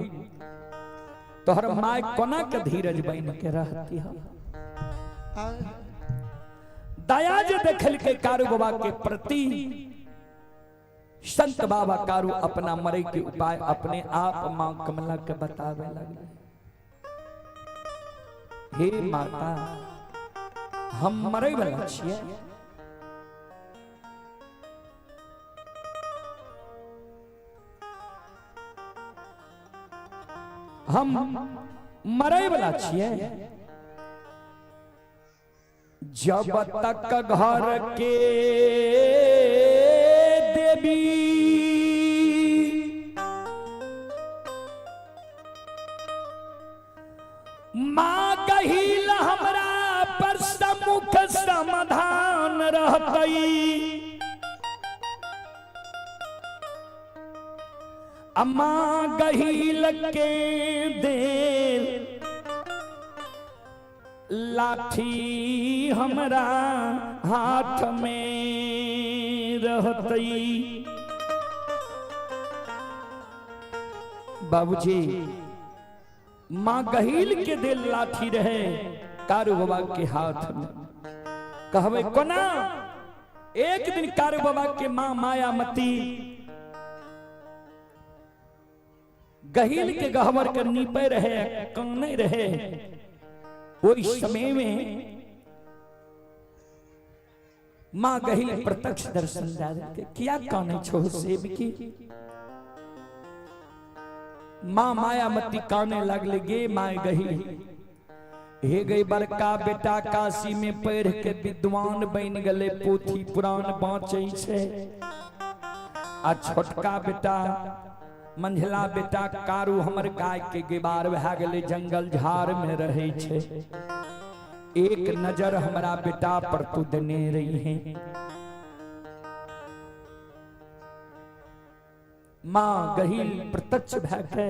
तोहर माय कोना के धीरज बन के रहती है। दया जे देखल के कारू बाबा के प्रति संत बाबा कारू अपना मरे के उपाय अपने आप मां कमला के बतावे लगे। हे माता, हम मरे वाला छिए, हम मरे वाला छिए। जब तक घर के देवी माँ कहिल हमरा पर सम्मुख समाधान रहतई। अम्मा गहिल के दे लाठी हमरा हाथ में रहतई। बाबूजी माँ गहिल के दे लाठी रहे कारू बाबा के हाथ में। कहवे कोना एक दिन कारू बाबा के माँ मायामती गहिल के गहवर के नीपे रहे, काने रहे। वही समय में माँ गहिल प्रत्यक्ष दर्शन दे किया काने छो सेब की। माँ मायामती काने लगले गे माय गहिल, हे गई बड़का बेटा काशी में पढ़ के विद्वान बन गले, पोथी पुराण बाँचे छे। आ छोटका बेटा मंझला बेटा कारू हमर गाय के गेबार भए गेले, जंगल झाड़ में रहे छे। एक नजर हमरा बेटा पर तू देने रही है। माँ गहिल प्रत्यक्ष भए के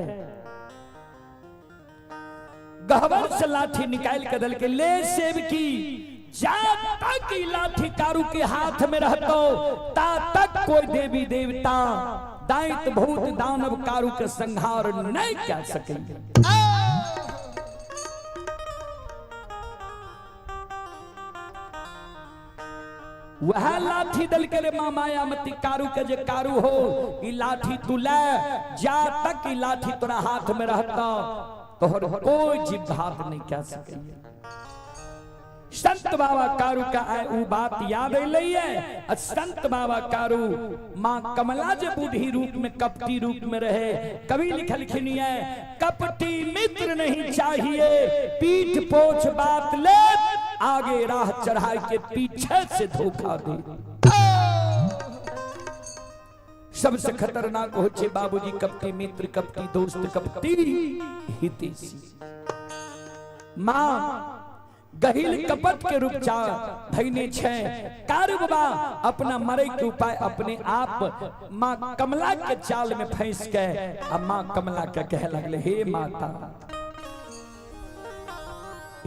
गहवर से लाठी निकाल के दल के ले सेब की। जब तक लाठी कारू के हाथ में रहतो ता तक कोई देवी देवता दैत भूत दानव कारू के संहार नहीं कर सकेंगे। वह लाठी दल के रे माँ मायामती कारू के जे कारू हो, ई लाठी तू ले जा तक ई लाठी तोरा हाथ में रहता तोहर कोई जीवघात नहीं कर सकेंगे। संत बाबा कारू का वो बात याद है। संत बाबा कारू माँ कमला जे बूढ़ी रूप में कपटी रूप में रहे, कभी लिखल खिनिए कपटी मित्र नहीं चाहिए, पीठ पोछ बात ले आगे राह चढ़ाई के पीछे से धोखा दे। सबसे खतरनाक हो छे बाबूजी कपटी मित्र, कपटी दोस्त, कपटी हितैषी। माँ गहिल कपट के रूपचा भइने छे। कारबा अपना मरे के उपाय अपने आप माँ कमला के चाल में फंस के अब माँ कमला के कह लगले, हे माता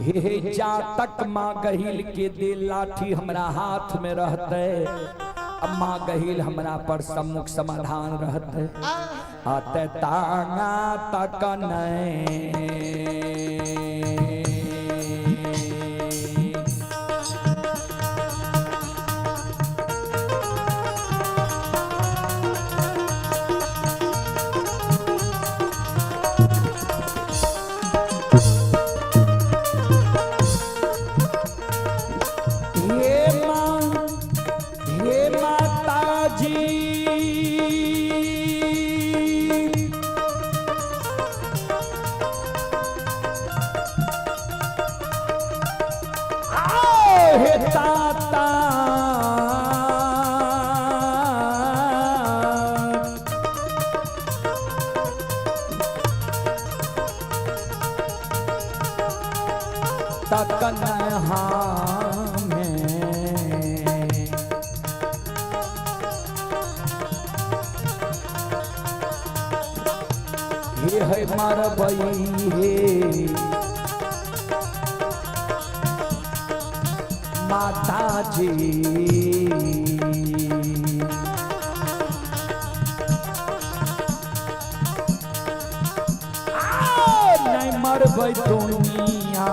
हे जा तक माँ गहिल के दे लाठी हमरा हाथ में रहते, अब माँ गहिल हमरा पर सम्मुख समाधान रहते। आते तांगा तक नहीं है मारा बई हे माता जी नहीं मरबै दुनिया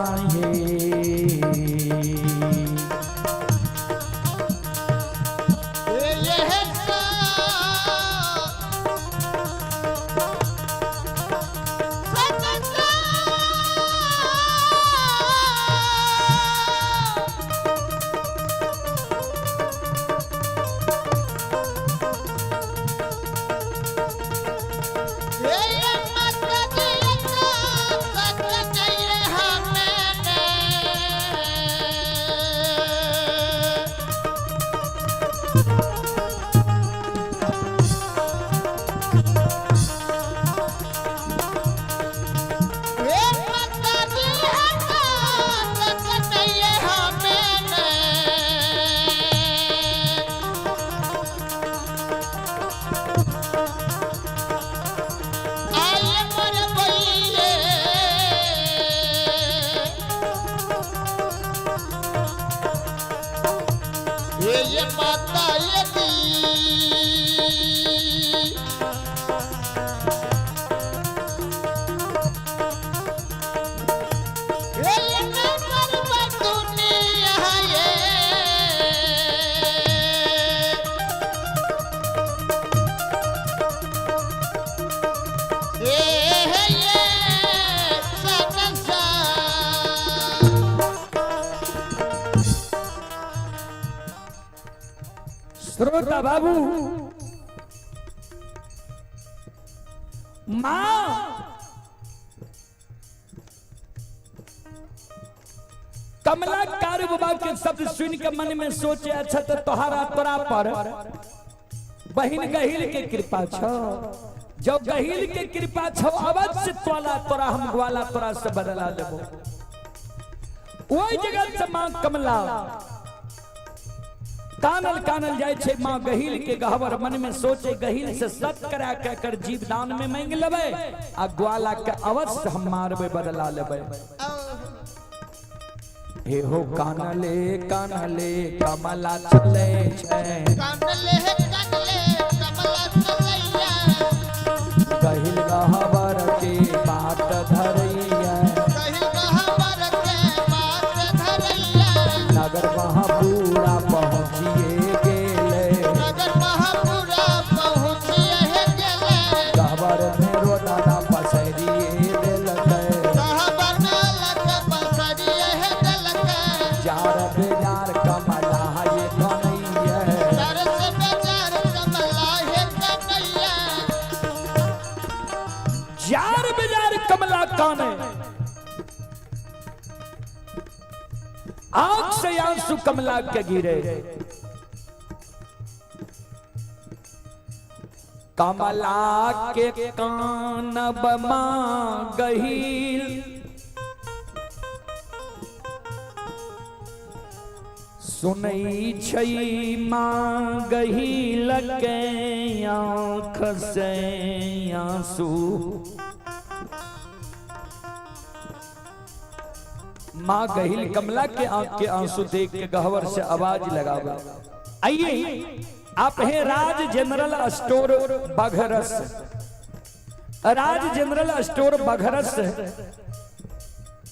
श्रोता बाबू माँ कमला कार बाबा के शब्द सुन के मन में सोचे अच्छा तो तोहरा तोरा पर बहिन गहिल के कृपा छो। जो गहिल के कृपा छो अवश्य तोरा हम ग्वाला तोरा से बदला देबो। वही जगह से माँ कमला कानल कानल जाए छे माँ गहिल के गहवर मन में सोचे गहिल से सत करा के कर जीवदान में मांग लेबे आ ग्वाला के अवश्य हम मारबे बदला लेबे। हे हो कानले कानले कमला चले छे कानले कानले कमला चलैया गहिल गहवर के बात धरैया गहिल गहवर के बात धरैया नगर महापुरा पहुँचिए गेले नगर महापुरा पहुँचिए गेले गहवर में रोदाना पसरिए देलकै गहवर में लग पसरिए देलकै जार बेजार कमला ये कन्हैया जार से बेजार कमला हे कन्हैया जार बेजार कमला काने आंख से आंसू कमला के गिरे। कमला के कान बमा गहील, सुनई छई मां गहील के आंख से आंसू। मां गहील कमला के आंख के आंसू देख के गहवर से आवाज लगावा। आइए आप हैं राज जनरल स्टोर बघरस। राज general store बघरस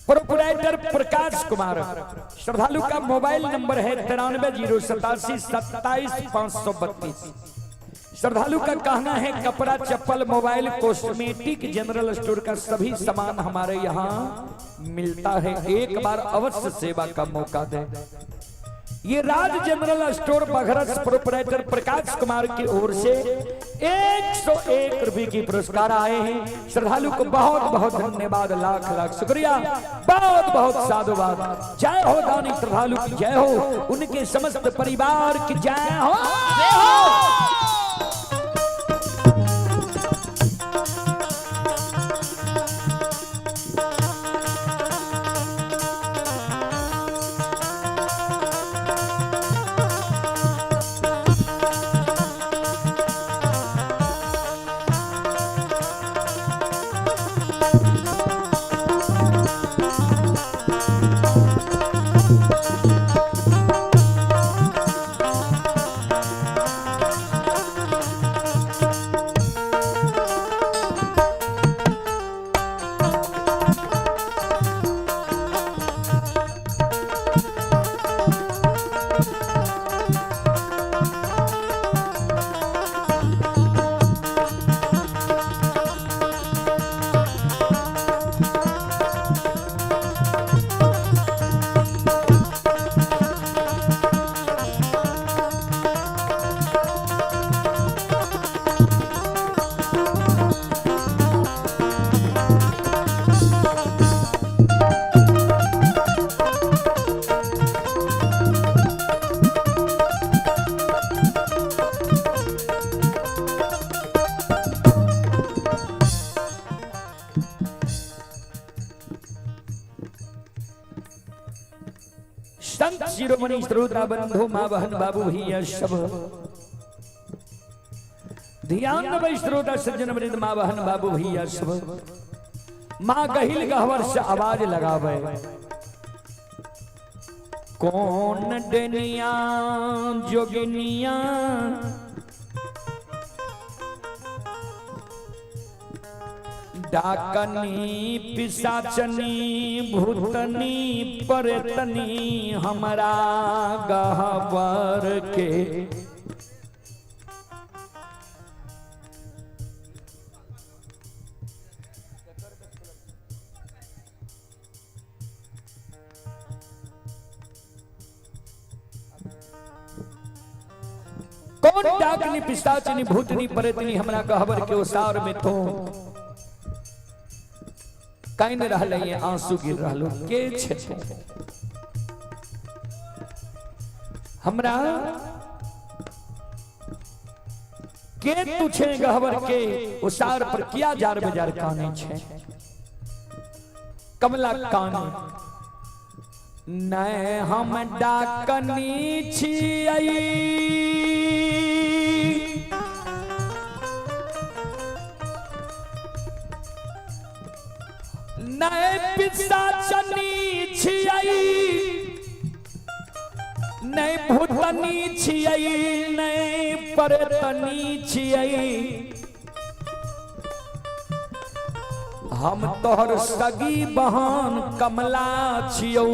proprietor Prakash Kumar. श्रद्धालु का मोबाइल नंबर है 9308877532। श्रद्धालु का कहना है कपड़ा चप्पल मोबाइल कॉस्मेटिक जनरल स्टोर का सभी सामान हमारे यहाँ मिलता है। एक बार अवश्य सेवा का मौका दें। ये राज general store बघरस proprietor Prakash Kumar की ओर से 101 रुपए की पुरस्कार आए हैं। श्रद्धालु को बहुत बहुत धन्यवाद, लाख लाख शुक्रिया, बहुत बहुत साधुवाद। जय हो दानी श्रद्धालु की जय हो, उनके समस्त परिवार की जय हो। संत शिरोमणि श्रोता बंधु मां बहन बाबू भैया सब ध्यान दे। श्रोता सज्जन वृंद मां बहन बाबू भैया सब मां गहिल गहवर से आवाज लगावे। कौन डनिया जोगिनिया डाकनी पिशाचनी भूतनी परेतनी हमरा गहवर के। कौन डाकनी पिशाचनी भूतनी परेतनी हमरा गहवर के ओसार में तो काइन रहले ये आंसू गिर रहलो के छे हमरा के तुछे गहवर के उसार पर किया जार बाजार काने छे। कमला काने नै हम डाकनी छियै नै पिशाचनी छियै नै भूतनी छियै नै परेतनी छियै। हम तोहर सगी बहन कमला छियौ।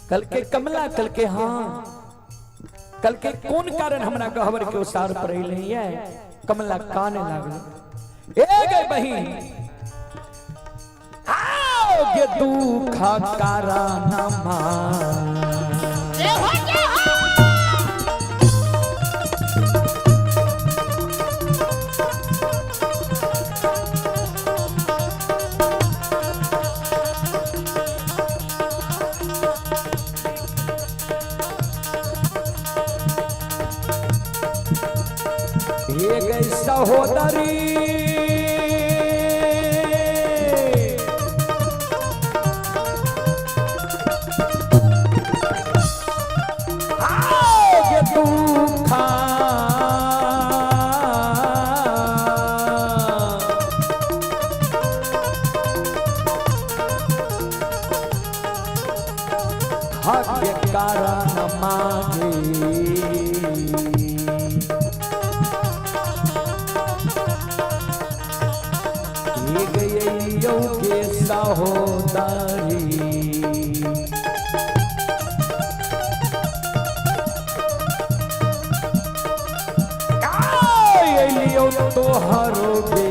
कल के कमला कल के हाँ कल के कौन कारण हमरा गहवर के उसार पर अइले कमला काने लागल। ए बहिन आओगे दुख कारणमा भाग्य कारण मागे गयो के सहोदरी लियो तोहरो बे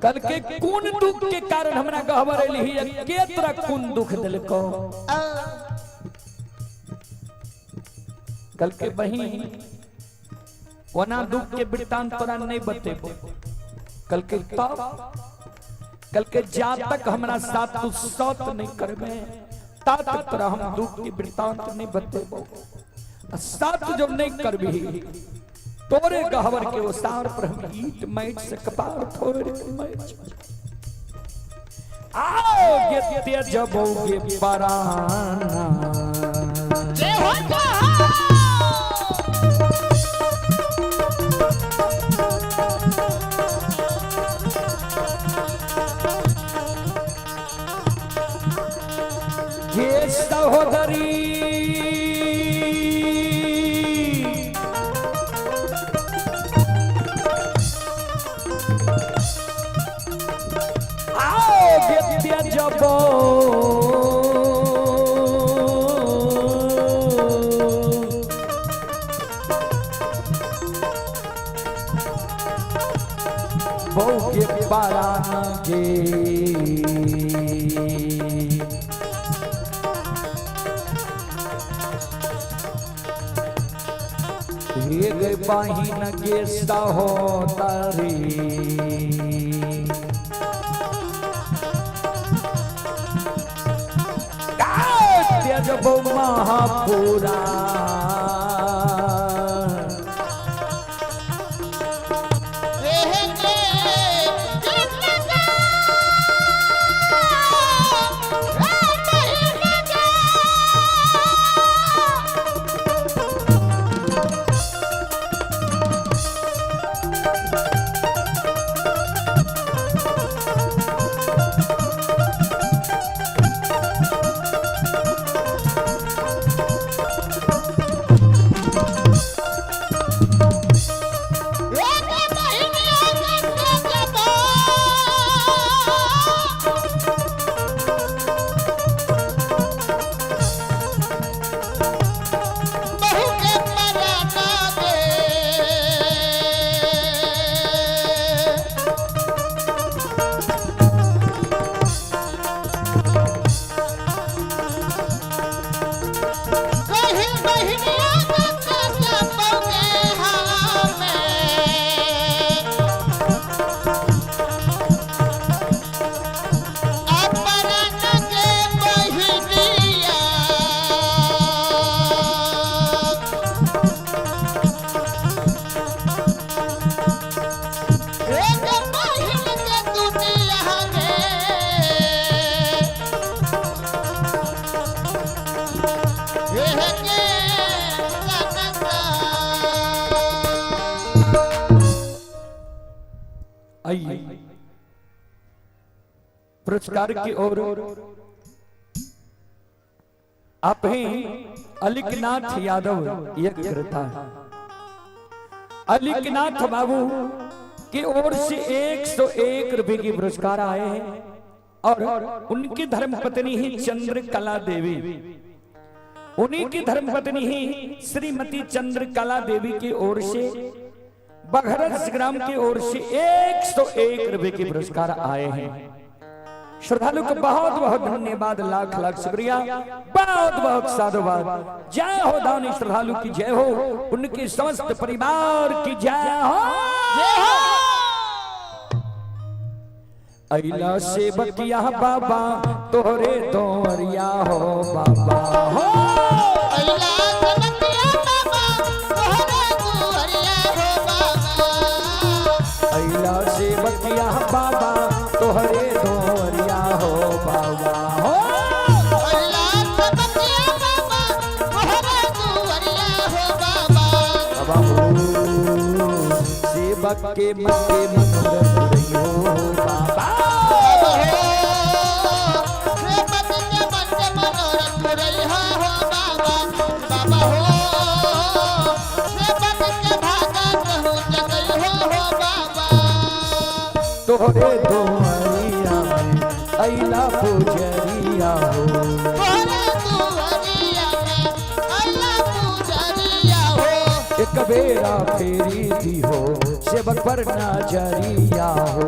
कल के कौन दुख के कारण हमरा गहबर एली है के तरह कौन दुख दिलको कल के बहिन कोना दुख के वृत्तांत तोरा नहीं बतेबो कल के तब कल के जा तक हमरा साथ तू सत नहीं करबे ता तक तोरा हम दुख के वृत्तांत नहीं बतेबो साथ जब नहीं करबी तोरे गहवर के ओसार पर हम ईट मैट से कपार थोड़े मैच आओगे ते जबोगे पराना जय हो ये सहोदरी जबो बहु के पाराना के गए बाहिन के सहोदरी जब महापुरा आइए पुरस्कार की ओर आप हैं अलिकनाथ यादव यज्ञकर्ता। अलिकनाथ बाबू की ओर से 101 रुपए की पुरस्कार आए हैं और उनकी धर्मपत्नी ही चंद्रकला देवी, उन्हीं की धर्मपत्नी ही श्रीमती चंद्रकला देवी की ओर से बघरस ग्राम की ओर से 101 रुपए के पुरस्कार आए हैं। श्रद्धालु को बहुत बहुत धन्यवाद, लाख लाख शुक्रिया, बहुत बहुत साधुवाद। जय हो दानी श्रद्धालु की जय हो, उनके समस्त परिवार की जय हो। अइला से बतिया बाबा तोहरे दोरिया हो बाबा हो। अइला से बतिया बाबा तोहरे दोरिया हो बाबा हो। बाबा हो सेवक के मन के मनोरथ रहियो बाबा। तोहरे दोरिया में अइला पुजरिया हो। एक बेरा फेरी दी हो सेवक पर नजरिया हो।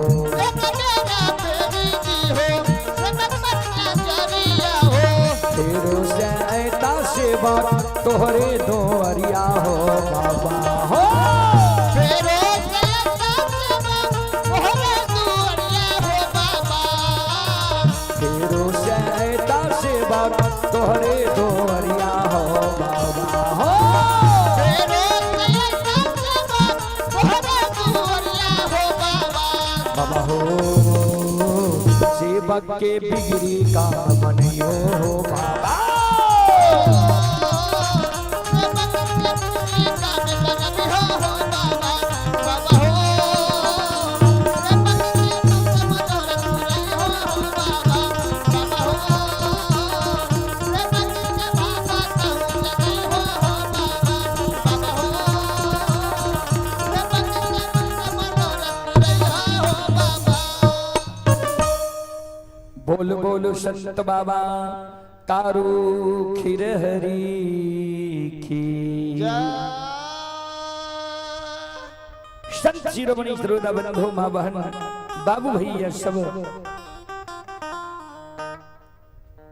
फेरो से ऐता सेवक तोहरे दोरिया हो बाबा हो। फेरो से ऐता सेवक तोहरे दोरिया हो बाबा हो। बाबा हो सेवक के बिगड़ी का बनियो हो बाबा। बोल बोल संत बाबा तारू खिरहरी की। संत शिरोमणि श्रोता बंधु माँ बहन बाबू भैया सब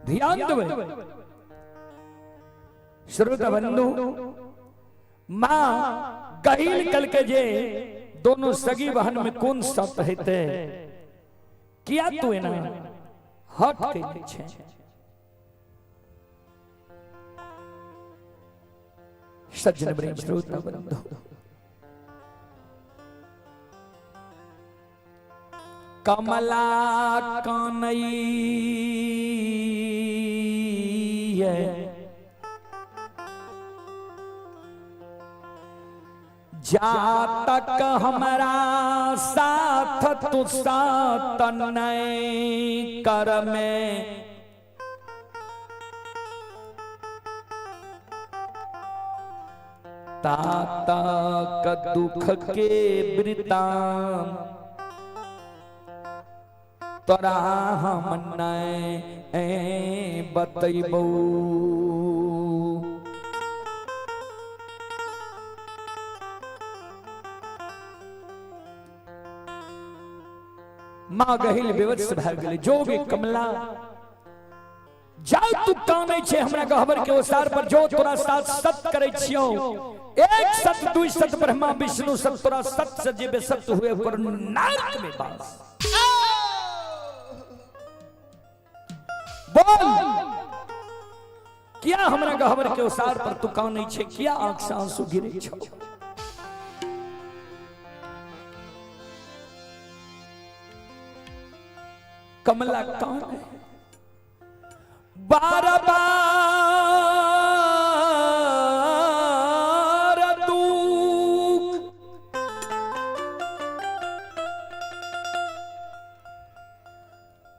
ध्यान दो। श्रोता बंधु माँ कहिल कल के जे दोनों सगी बहन में कौन सा कहते किया तू ना हट के पीछे सज्जन प्रेम श्रोता बंधु कमला कन्हैया जा तक हमारा साथ तू साथ नहीं कर में तातक दुख के वृतांत तोरा हम नहीं बतैबो। माँ गहिल विवत्स भाग गेले जोगे कमला जाओ तू काने छे हमरा गहबर के ओसार पर जो तोरा साथ सत करे छियो। एक सत दुई सत ब्रह्मा विष्णु सत तोरा सत से जेबे सत हुए पर नरक में बास। बोल क्या हमरा गहबर के ओसार पर तू काने छे, क्या आंख से आंसू गिरे छो। कमला कौन है? बार बार दुख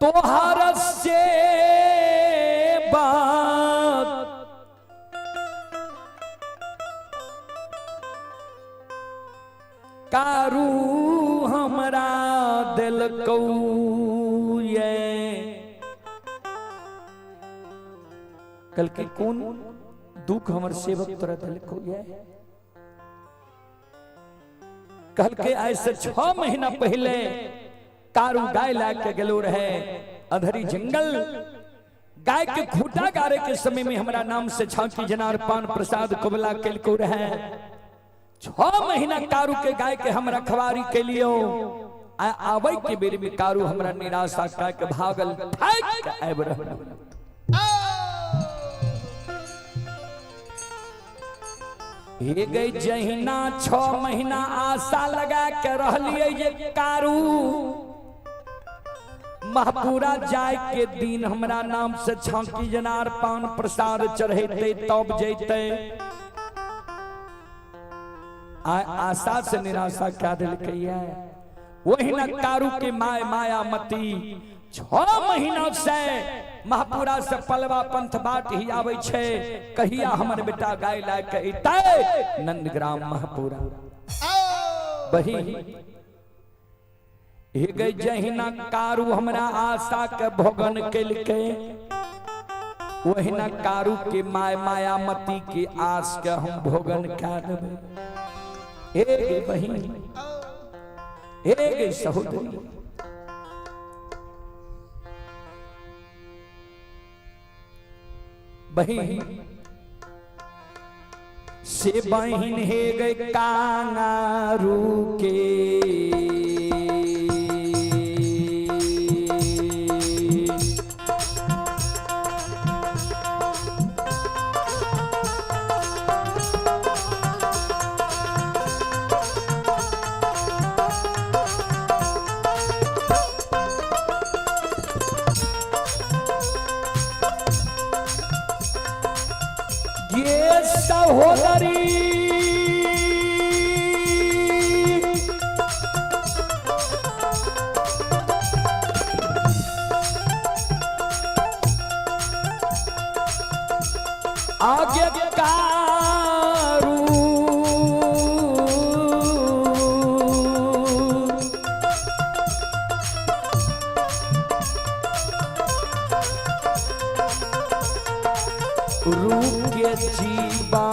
तोहर से बात कारू हमरा दिल को ये कल के कौन दुख हमर सेवक तोरा दिल को ये कल के ऐसे 6 महीना पहले कारू गाय ला के गलो रहे अधरी जंगल गाय के खूटा गारे के समय में हमारा नाम से छाकी जनार पान प्रसाद कुबला कल को रहे 6 महीना कारू के गाय के हमरा खवारी के लियो आवे के बेर में कारू हमरा निराशा का के भागल भाग के आब रहल हे गई जहिना 6 महीना आशा लगा के रहलिए जे कारू महपूरा जाय के दिन हमरा नाम से छाकी जनार पान प्रसाद चढ़ेते तब जैते आशा से निराशा क्या दिल कहिए वही न कारू के माया मती 6 महीना से महापुरा से पलवा पंथ बाट ही आवे छे कहिया हमर बेटा गाय ला के इते नंदग्राम महापुरा बही हे गई जहिना कारू हमरा आशा के भोगन केल के वही न कारू के माया मती के आस के हम भोगन क्या देबे हे बहिन हे सहोदरी बहिन से बहिन हे गए कांगारू के सहोदरी आगे कारू रूप के जीवा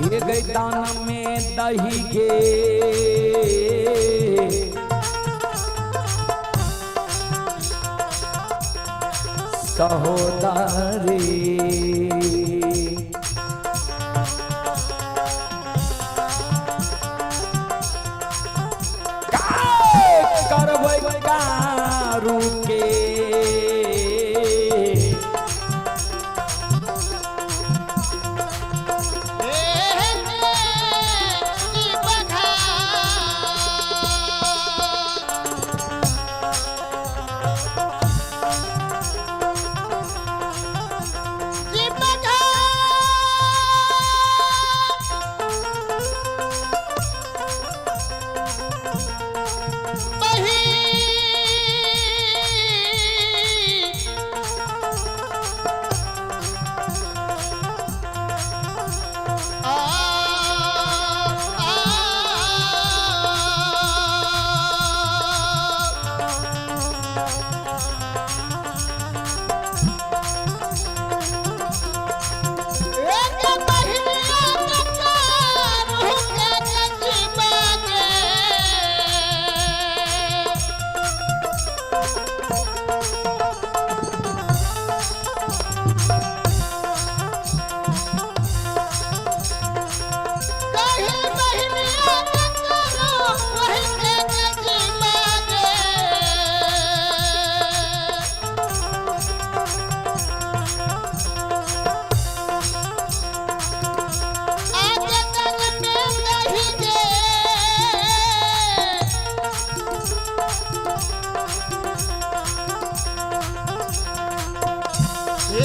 ये गई दान में दही गे सहोदरी कारू के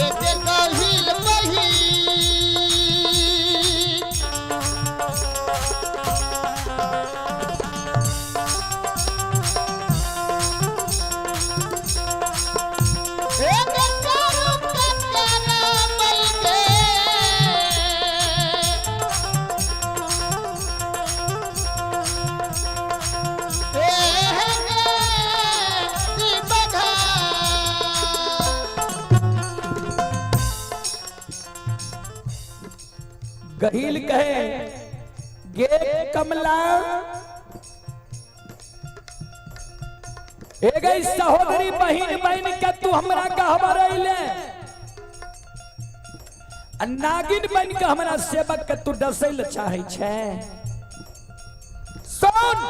एक कहिल बही गहील कहे गे कमला ए गई सहोदरी बहिन बहन के तू हमरा कहवा रहिले नागिन बन के हमरा सेवक के तू डसैल चाहे छे सुन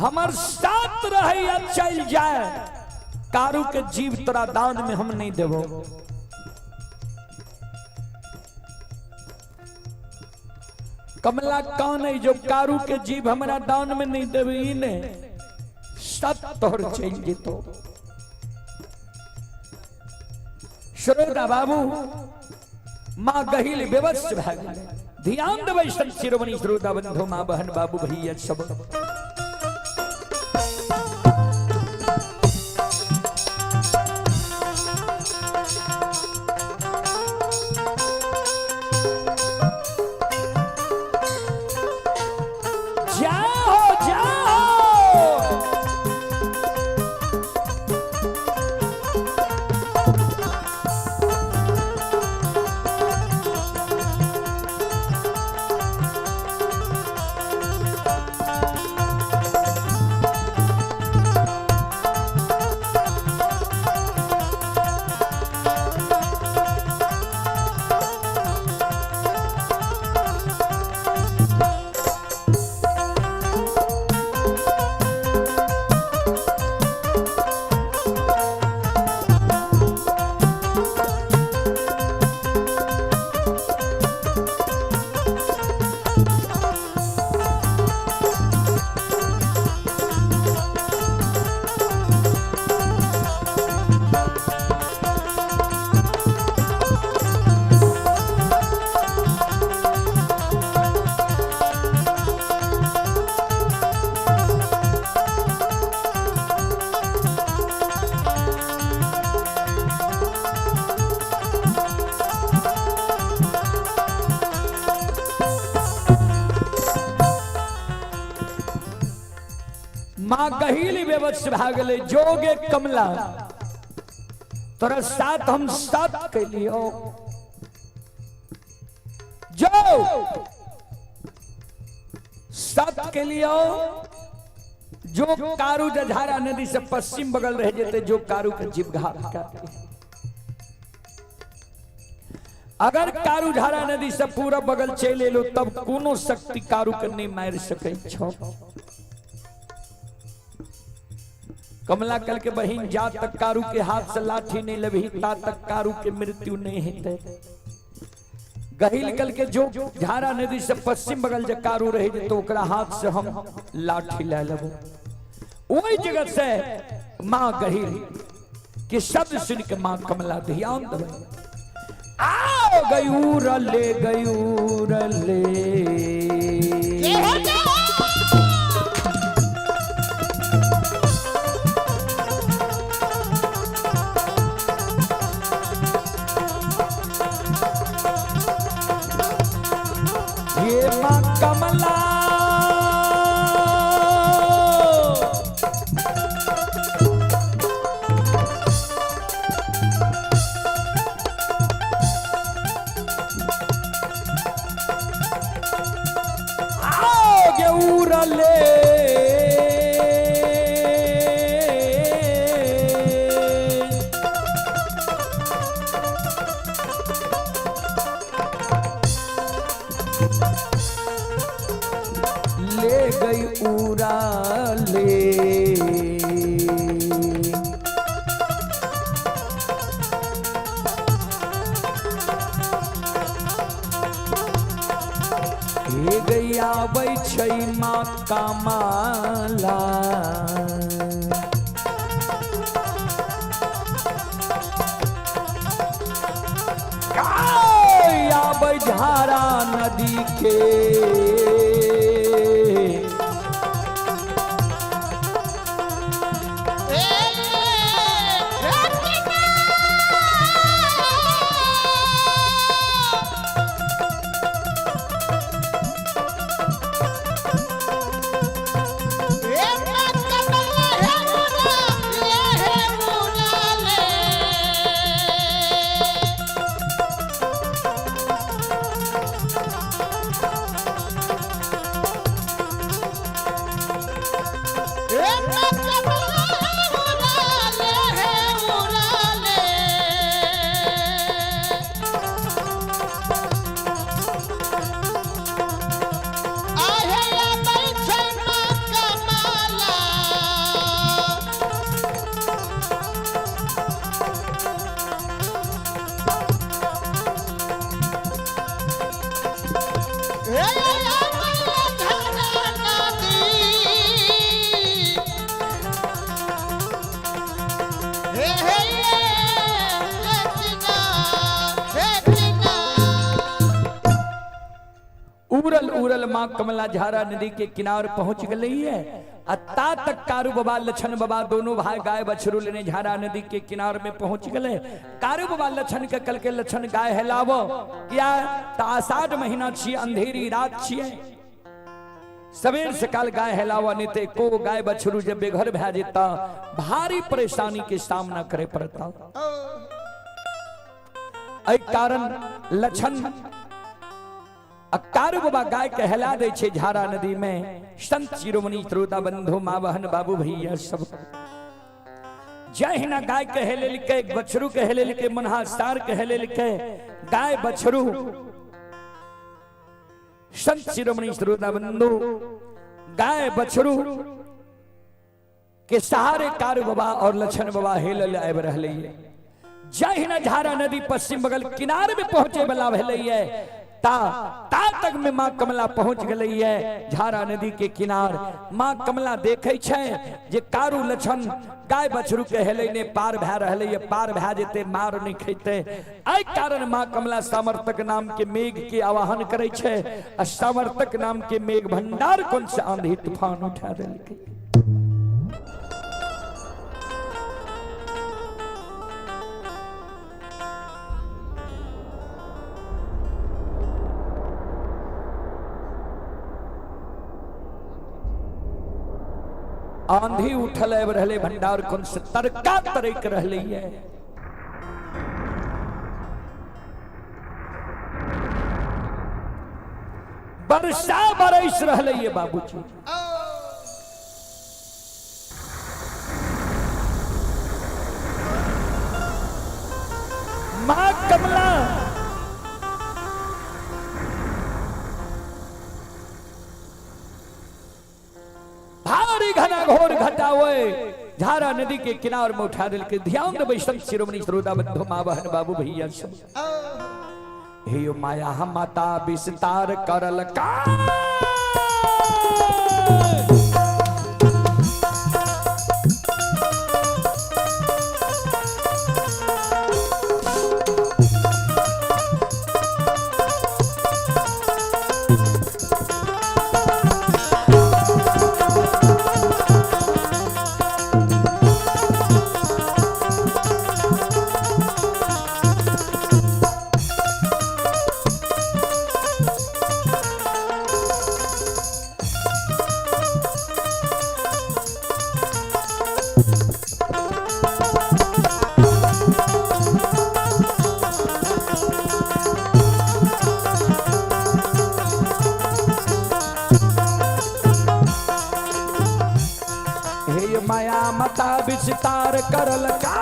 हमर साथ रहे या चल जाए कारू के जीव तोरा दान में हम नहीं देबो कमला कौन है जो कारू के जीव हमारा दान में नहीं देवे ने सब तोहर चल जेतो श्रोता बाबू मां गहिल बेबस भ गेल ध्यान देबै शिरोमणि श्रोता बंधु मां बहन बाबू भैया सब मां गहीली बेबस भागले जोगे कमला तोरा साथ हम साथ के लियो जो साथ के लियो जो कारू जझारा नदी से पश्चिम बगल रह जेते जो कारू के जीव घात काटे अगर कारू झारा नदी से पूरा बगल चले लो तब कोनो शक्ति कारू के नहीं मार सके छो कमला कल के बहिन जा तक कारू के हाथ से लाठी नहीं लभी ता तक कारू के मृत्यु नहीं हेते गहील कल के जो झारा नदी से पश्चिम बगल जे कारू रहे तो ओकरा हाथ से हम लाठी ले लेबो ओई जगह से मां गहील के शब्द सुन के मां कमला ध्यान देवे आओ गयूर ले ये मां कमला आओगे उड़ले ले गई उड़ा ले गई आबै छै मां कमला आबै झारा नदी के उड़ल उड़ल माँ कमला झारा नदी के किनारे पहुंच गई है। अता तक कारु बाबा लछन बाबा दोनों भाई गाय बछरू लेने झारा नदी के किनारे में पहुंच गए। कारु बाबा लछन के कल के लछन गाय हेलावो क्या ता आषाढ़ महीना छिए, अंधेरी रात छिए, सवेर सकाल गाय हेलावा नीते को गाय बछरू जब बेघर भै जेता भारी परेशानी के सामना करे पड़ता। एहि कारण लछन कारु बाबा गाय के हेला दे छे झारा नदी में। संत शिरोमणि श्रोता बंधु माँ बहन बाबू भैया सब जय हिना गाय के हेले लिखे, बछरू के हेले लिखे, मनहासार के हेले लिखे, गाय बछरू संत शिरोमणि श्रोता बंधु गाय बछरू के सहारे कारु बाबा और लछन बाबा हेल आब रहे। जय हिना झारा नदी पश्चिम बगल किनारे में पहुंचे वाला है। ता तक में माँ कमला पहुंच गई है झारा नदी के किनार। माँ कमला देखे जे कारु लछन गाय बछरू के हेले ने पार भै रहे है, पार भै जेते मार नहीं खेते। एहि कारण माँ कमला सामर्थक नाम के मेघ के आवाहन करे छे। सामर्थक नाम के मेघ भंडार कौन से आंधी तूफान उठा देलकै। आंधी उठल रहे भंडार कौन से तरका तरक रही है। वर्षा बरस रही है बाबूजी। माँ कमला भारी घना घोर घटा हुए झारा नदी के किनारे में उठा दिल के। ध्यान दे संत शिरोमणि श्रोता बंधु माँ बहन बाबू भैया सब। हे माया माता विस्तार करल का माया मता विस्तार करल का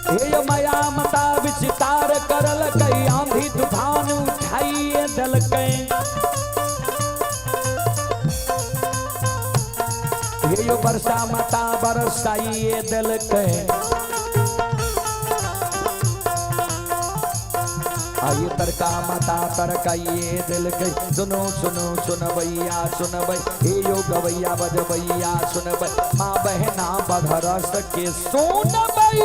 हे माया मता विस्तार करल कई आंधी तूफान उठाइए दल के। हे वर्षा मता बरसाइए दल के। आयु तरका माता तरकाइए दिल के। सुनो सुनो सुनबैया सुनबै हे यो गवैया बजबैया सुनबै माँ बहना बधरस के सुनबै।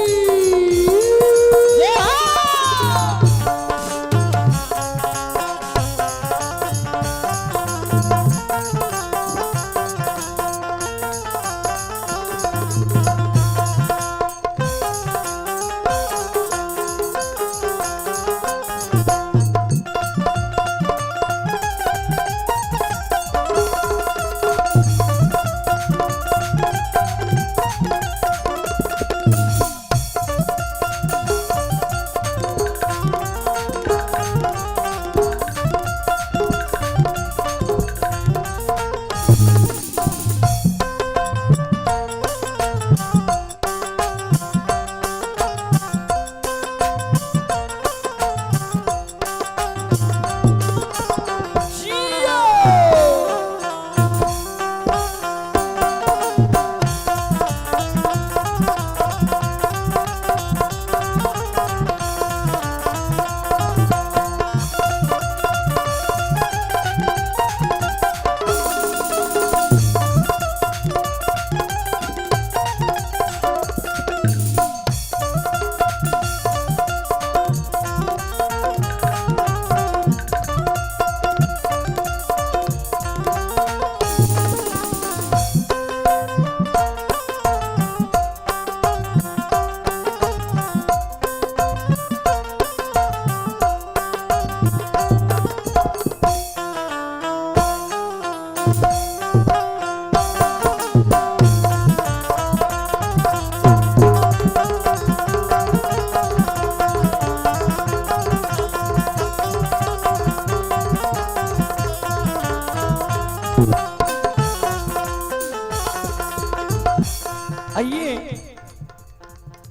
आइए,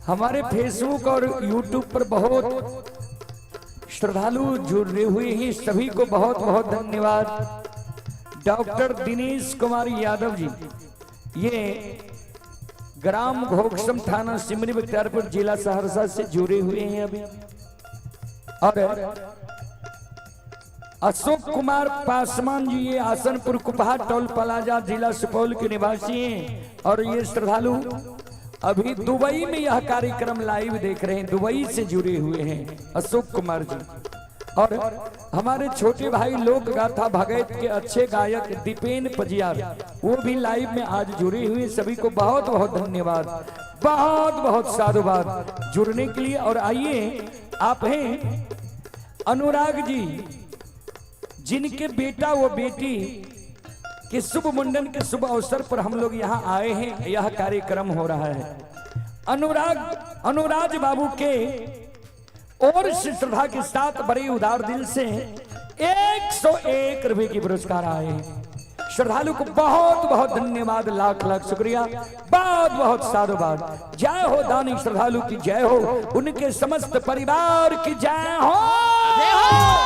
हमारे फेसबुक और यूट्यूब पर बहुत श्रद्धालु जुड़े हुए हैं, सभी को बहुत बहुत धन्यवाद। डॉक्टर दिनेश कुमार यादव जी, ये ग्राम घोकसम थाना सिमरी बख्तियारपुर जिला सहरसा से जुड़े हुए हैं अभी। और अशोक कुमार पासवान जी, ये आसनपुर कुपहा टोल प्लाजा जिला सुपौल के निवासी हैं। और ये श्रद्धालु अभी दुबई में यह कार्यक्रम लाइव देख रहे हैं, दुबई से जुड़े हुए हैं अशोक कुमार जी। और हमारे छोटे भाई लोक गाथा भगत के अच्छे गायक दीपेन पजियार, वो भी लाइव में आज जुड़े हुए। सभी को बहुत बहुत धन्यवाद, बहुत बहुत साधुवाद जुड़ने के लिए। और आइए, आप हैं अनुराग जी, जिनके बेटा वो बेटी के शुभ मुंडन के शुभ अवसर पर हम लोग यहाँ आए हैं, यह कार्यक्रम हो रहा है। अनुराग बाबू के और श्रद्धा के साथ बड़े उदार दिल से 101 रुपए की पुरस्कार आए हैं। श्रद्धालु को बहुत बहुत धन्यवाद, लाख लाख शुक्रिया, बहुत बहुत साधुवाद। जय हो दानी श्रद्धालु की जय हो, उनके समस्त परिवार की जय हो, जय हो।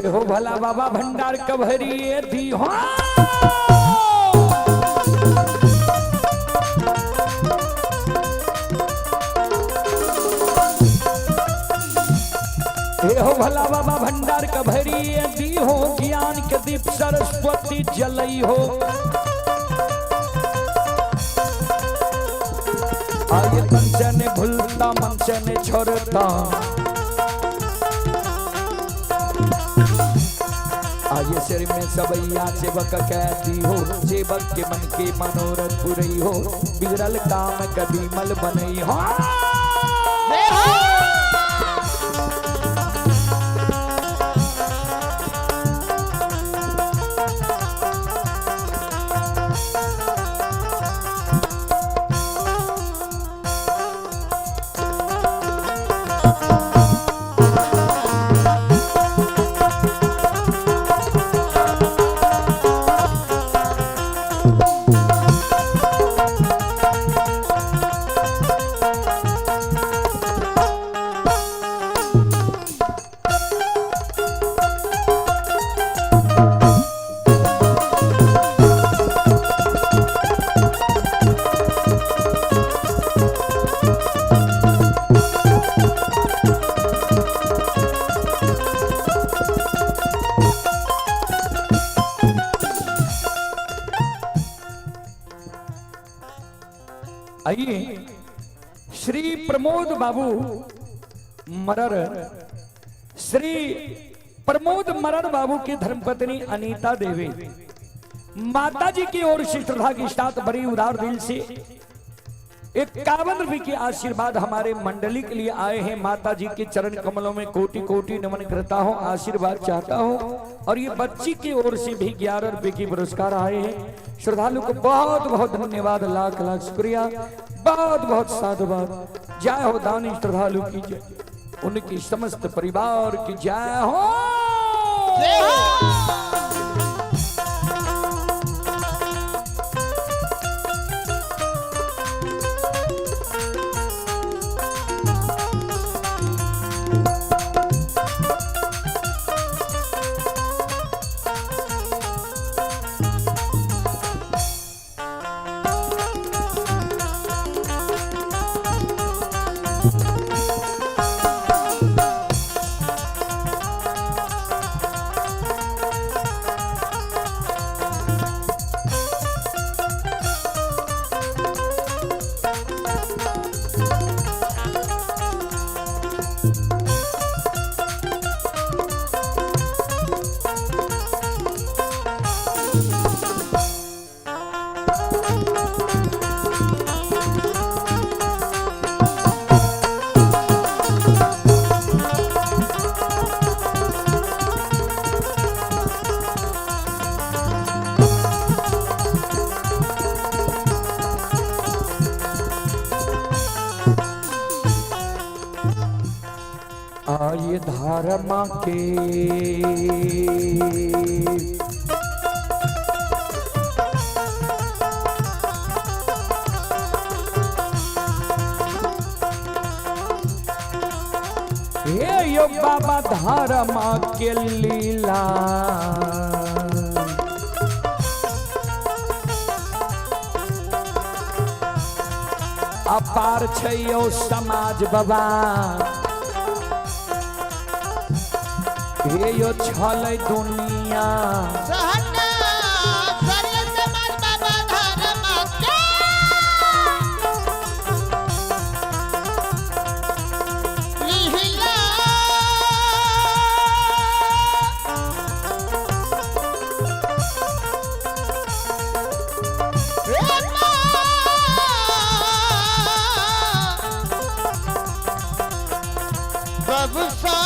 हो भला बाबा भंडार कभरी दी हो, हो भला बाबा भंडार कभरी दी हो, ज्ञान के दीप सरस्वती जलई हो। आगे तन से ने भूलता, मन से ने छोड़ता, आये सिर में सबैया सेवक कहती हो, सेवक के मन के मनोरथ पूरी हो, बिगड़ल काम कभी मल बनई हो। आइए, श्री प्रमोद बाबू मरर, श्री प्रमोद मरण बाबू की धर्मपत्नी अनीता देवी माता जी की ओर से श्रद्धा के साथ बड़ी उदार दिल से 51 रुपए के आशीर्वाद हमारे मंडली के लिए आए हैं। माता जी के चरण कमलों में कोटि कोटि नमन करता हूं, आशीर्वाद चाहता हूं। और ये बच्ची की ओर से भी 11 रुपए की पुरस्कार आए हैं। श्रद्धालु को बहुत बहुत धन्यवाद, लाख लाख शुक्रिया, बहुत बहुत साधुवाद। जय हो दानी श्रद्धालु की जय, उनकी समस्त परिवार की जय हो। आये धर्म के हे यो बाबा धर्म के लीला अपार छै यो समाज बाबा। हे यो छलै दुनिया सहना सर्व समाज बाबा धर्म के लीला प्रभु सा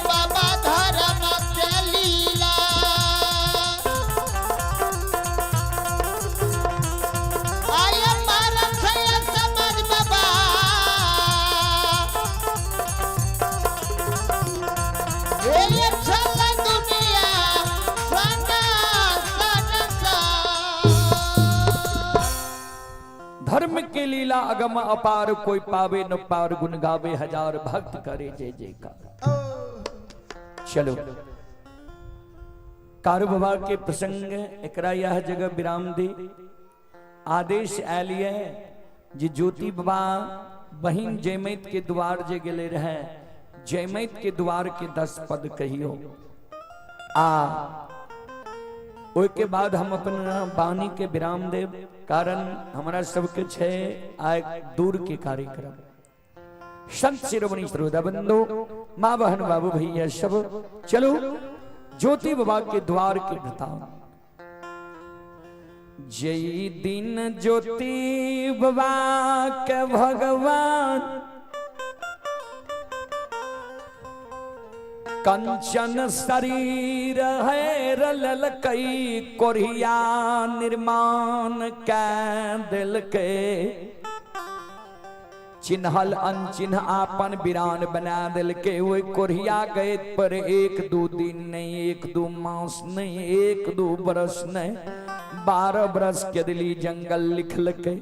बाबा धर्म के लीला आया मारा खया समझ बाबा ये चला दुनिया सना सना धर्म के लीला अगम अपार, कोई पावे न पार, गुण गावे हजार भक्त करे जय जयकार। चलो कारू बाबा के प्रसंग एकरा यह जगह विराम दे। आदेश आलिए जी ज्योति बाबा बहिन जयमैत के द्वार जे गेले रहे, जयमैत के द्वार के 10 पद कहियो आ ओइ के बाद हम अपना वाणी के विराम देव, कारण हमारा सबके छे आय दूर के कार्यक्रम। संत शिरोमणि श्रोता बंधु, माँ बहन बाबू भैया सब चलो ज्योति बाबा के द्वार के बताओ। जय दिन ज्योति बाबा के भगवान कंचन शरीर है रलल कई कोरिया निर्माण कै दिल के चिन्हल अनचिन्ह आपन बिरान बना दिल के। वो कोरिया गए पर 1-2 दिन नहीं, 1-2 मास नहीं, 1-2 बरस नहीं, 12 बरस के दिली जंगल लिखल के।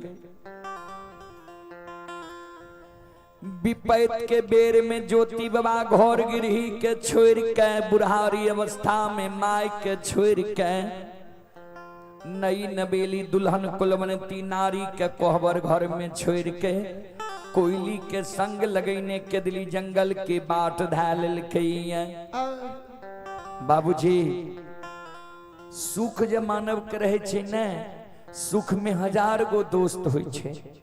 विपैत के बेर में ज्योति बाबा घर गिरही के छोड़ के, बुढ़ारी अवस्था में माय के छोड़ के नई नबेली दुल्हन कुलवंती नारी के कोहबर घर में छोड़ के कोयली के संग लगैने के दिली जंगल के बाट धाल के बाबूजी सुख जे मानव के रहे छे ने सुख में हजार गो दोस्त होय छे,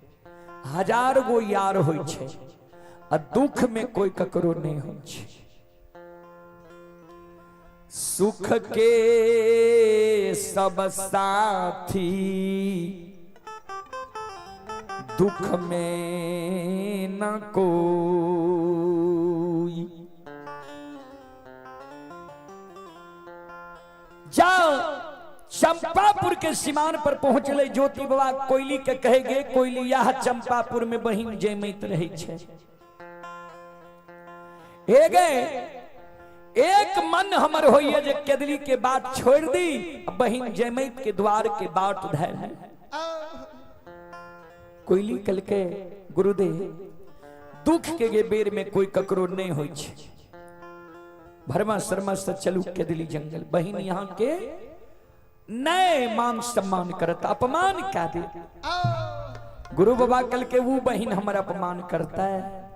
हजार गो यार होय छे, आ दुख में कोई ककरो नहीं होय छे। सुख के सब साथी दुख में न कोई। जाओ चंपापुर के सीमान पर पहुंचले ज्योति बाबा कोयली के कहे गे कोयली यह चंपापुर में बहिन जयमैत रहे छे। हे गए एक मन हमर होइए जे केदली के बात छोड़ दी, बहिन जयमैत के द्वार के बाट धैल है। कोयली कल के गुरुदेव दुख के बेर में कोई ककरो नहीं होई छे, भरमा शर्मा से चलू केदली जंगल। बहिन यहाँ के नए मान सम्मान करता, अपमान क्या दे। गुरु बाबा कल के वो बहिन हमारा अपमान करता है।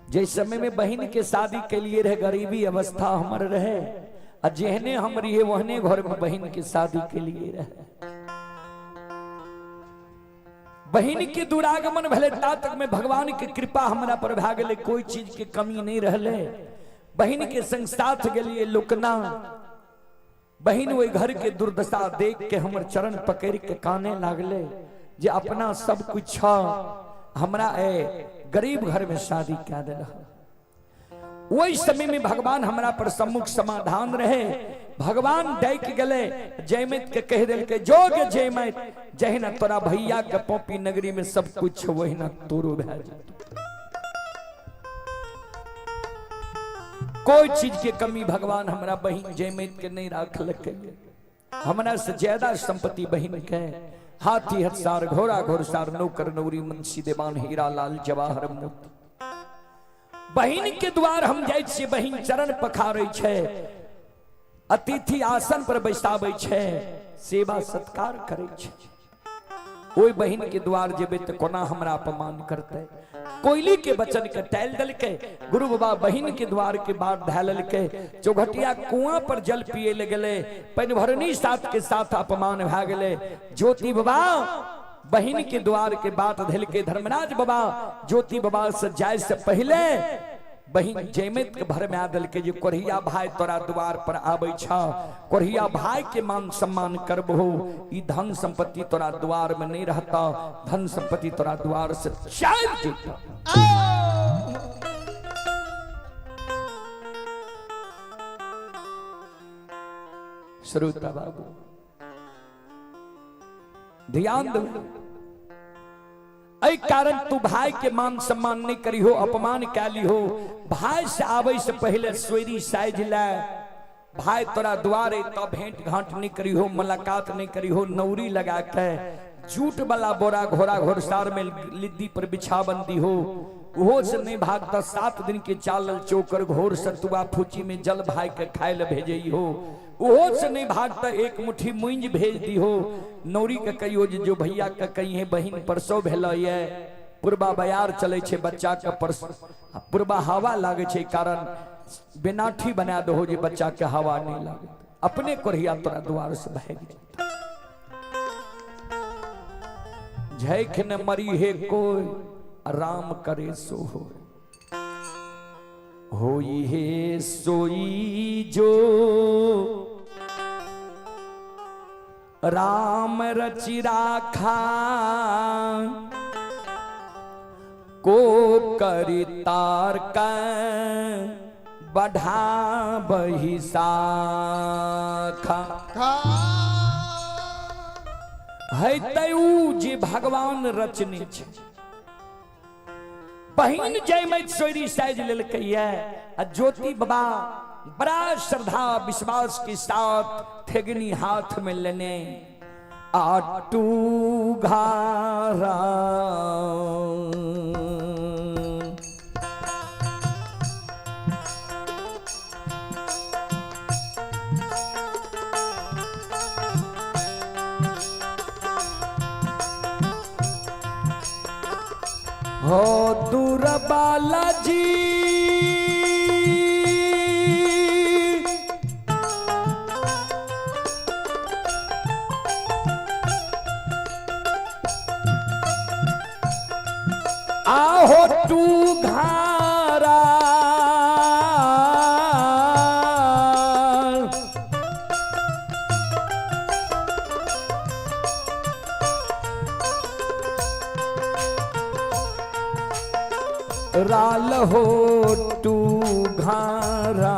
जिस समय में बहन के शादी के लिए रहे गरीबी अवस्था हमारे रहे, और जेहने हम रहे वहने घर में बहन के शादी के लिए रहे। बहन के दुरागमन भले ता तक में भगवान की कृपा हमारा पर भा गए, कोई चीज की कमी नहीं रहले। बहन के संग साथ के लिए लुकना, बहन वही घर के दुर्दशा देख के हमर चरण पकड़ के काने लागले जे अपना सब कुछ हमरा गरीब घर में शादी क्या दे रहा। वही समय में भगवान हमरा पर सम्मुख समाधान रहे। भगवान डाक गले जयमैत के कह दिल के जोग जयमैत जही न तोरा भैया के पोपी नगरी में सब कुछ वही न तोरो भै जात। कोई चीज के कमी भगवान हमरा बहिन जयमैत के नहीं राख लके। हमरा से ज्यादा संपत्ति बहिन के, हाथी हथसार घोड़ा घोड़सार नौकर नौरी मुंशी देवान हीरा लाल जवाहर मोती। बहिन के द्वार हम जाय छियै, बहिन चरण पखारै छै, अतिथि आसन पर बैसाबै छै, सेवा सत्कार करे छै। ओई बहिन के द्वार जेबे त कोना हमरा अपमान करते। कोयली के बचन के टैल दल के गुरु बाबा बहिन के द्वार के बाट धैलल के चौघटिया कुआं पर जल पिए लगले। पैन भरनी साथ के साथ अपमान भा गले। ज्योति बाबा बहिन के द्वार के बाट धैल के धर्मराज बाबा ज्योति बाबा से जाय से पहले बहिन जयमैत के भर में आदल के जो कोरिया भाई तोरा द्वार पर आबै छा, कोरिया भाई के मान सम्मान करबहो। ई धन संपत्ति तोरा द्वार में नहीं रहता, धन संपत्ति तोरा द्वार से चल जेता। श्रोता बाबू ध्यान दो, ऐ कारण तू भाई के मान सम्मान नहीं करी हो, अपमान कैली हो। भाई से आवे से पहले सोरी साइज ला, भाई तोरा द्वारे तो भेंट घाट नहीं करी हो, मुलाकात नहीं करी हो। नौरी लगा के जूट वाला बोरा घोड़ा घोड़सार में लिद्दी पर बिछा बंदी हो, वो से नहीं भागता। 7 दिन के चालल चोकर घोर सतुआ फूची में जल भाई के खाए ले भेजई हो, वो से नहीं भागता। एक मुट्ठी मुंज भेज दी हो। नौरी के कहियो जो भैया के कही है बहिन परसो भेल ये, पूर्वा बयार चले छे बच्चा के परसो, पूर्वा हवा लागे छे कारण बेनाठी बना दो जे बच्चा के हवा नहीं लागे। अपने कोरिया तोरा द्वार से भाग जाता। झैख न मरी है कोई राम करे सो होई है सोई जो राम रचि राखा को करितार का बढ़ा बही साखा। है तयू जे भगवान रचने छे। बहिन जयमैत सोरी साइज लेलकै ये, ज्योति बाबा बड़ा श्रद्धा विश्वास के साथ थेगनी हाथ में लेने आटू घारा हो दूर बालाजी आहो तू घारा राल हो तू घारा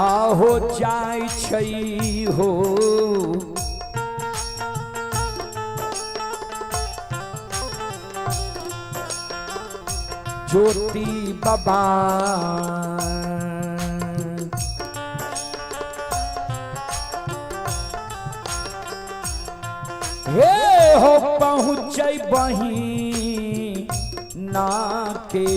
आहो जाय छै हो ज्योति बाबा हे हो पहुँचे बही ना के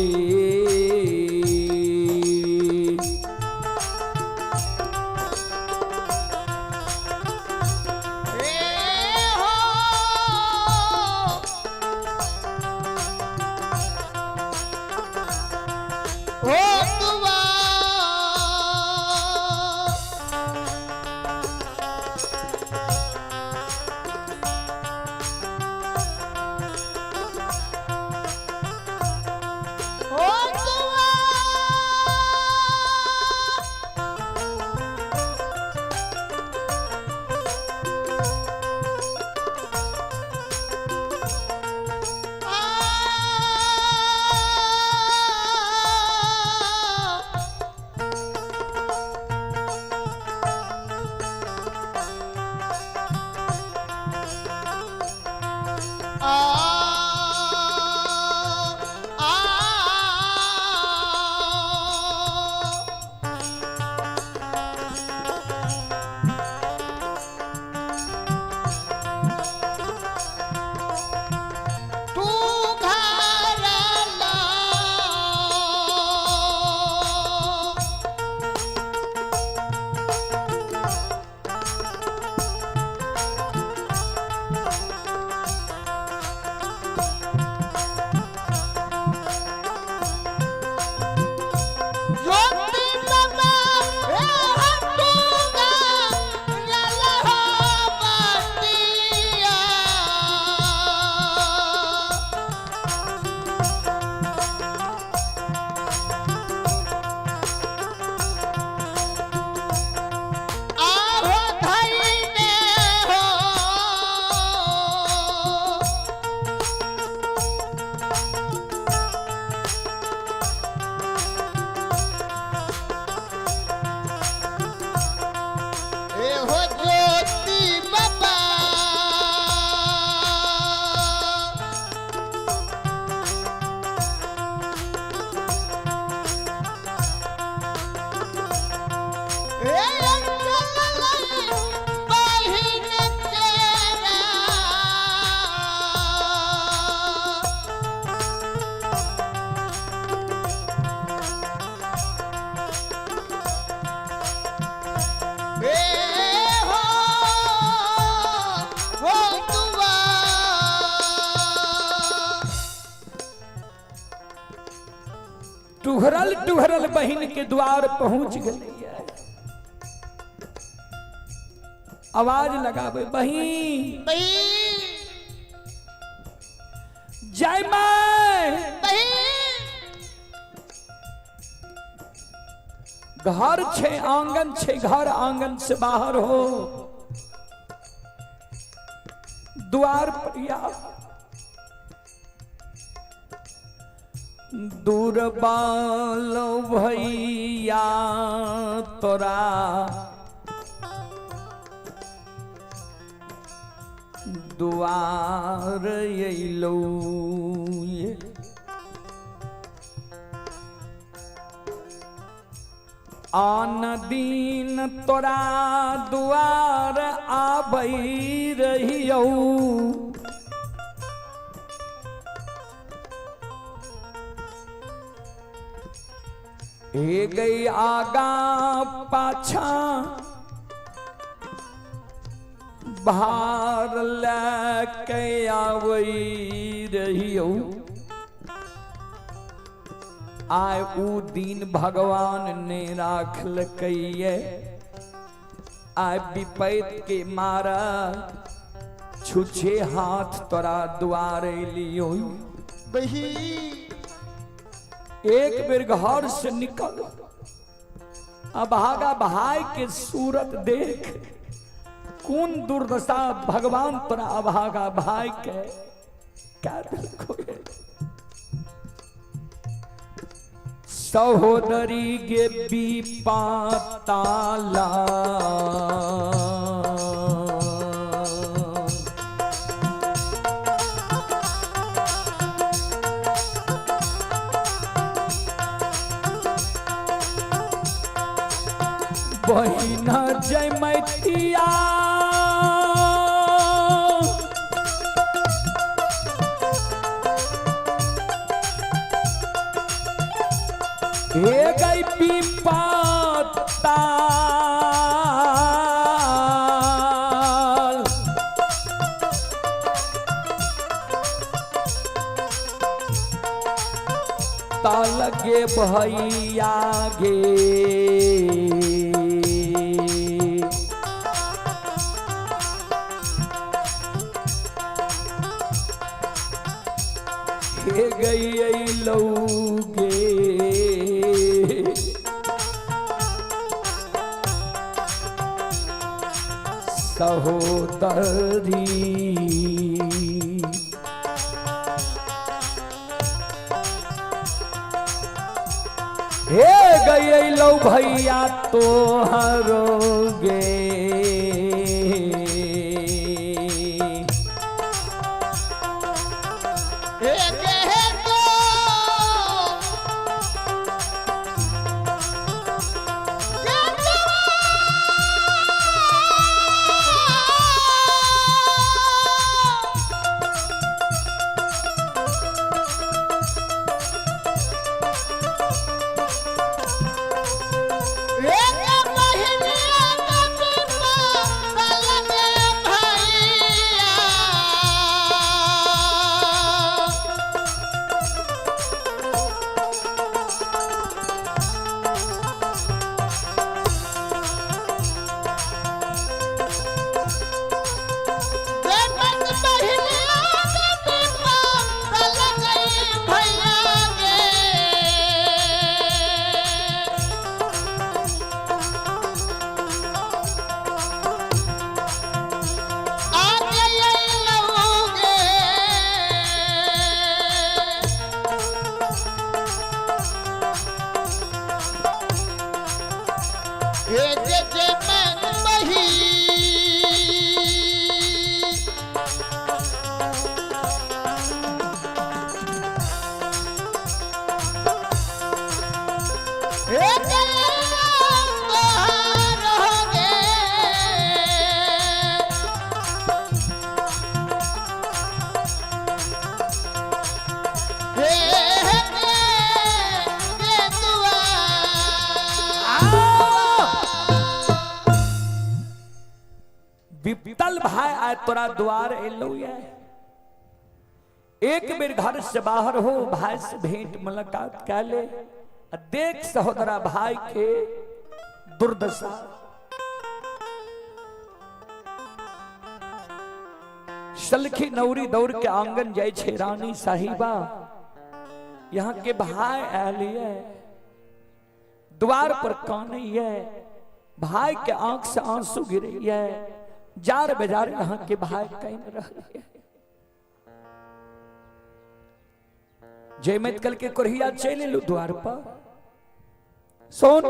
टुहरल टुहरल बहन के द्वार पहुंच गई है। आवाज लगावे बहन जय मां घर छे आंगन छे घर आंगन से बाहर हो द्वार पर या दुर्बल भैया तोरा दुआर अइलो आन दिन तोरा दुआर आबई रहियो हे गई आगा पाछा बाहर लेके आवई रहियो आय ऊ दिन भगवान ने राखल कहिए आय विपैत के मारा छुछे हाथ तोरा द्वारे लियो बही एक बेर घर से निकल अभागा भाई के सूरत देख कौन दुर्दशा भगवान तोरा अभागा भाई के क्या देखो सहोदरी गे बीपाताला बहिना जय मैतिया हे गई पीपाताल ताल गे भैया गे हे गई लौगे सहोदरी हे गई लो भैया तो हरोगे विपतल भाई आए तोरा द्वार एलो एक बेर घर से बाहर हो भाई से भेंट मुलाकात कर ले देख सहोदरा भाई के दुर्दशा सलखी नौरी दौड़ के आंगन जाय छे रानी साहिबा यहाँ के भाई आलिए द्वार पर कानैया भाई के आंख से आंसू गिरैया जार बेजार यहाँ के भाई कहीं रह जयमत कल के कोरिया चले लो द्वार पर सोन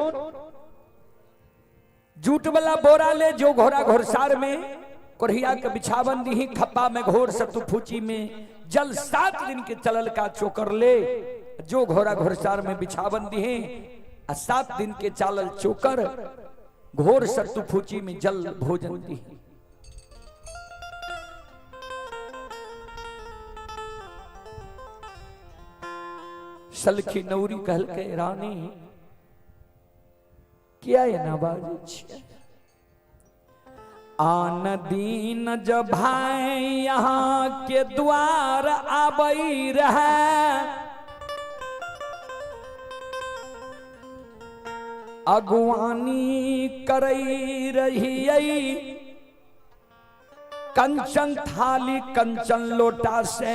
जूट वाला बोरा ले जो घोड़ा घोड़सार में कोरिया के बिछावन दी खप्पा में घोर सतु फूची में जल 7 दिन के चलल का चोकर ले जो घोड़ा घोड़सार में बिछावन दी 7 दिन के चालल चोकर घोर सतु फूची में जल भोजन दी सलखी नौरी कहल के रानी किया ना बाजे छिया आन दीन जब भाई यहाँ के द्वार आबई रहे अगुवानी करई रही कंचन थाली कंचन लोटा से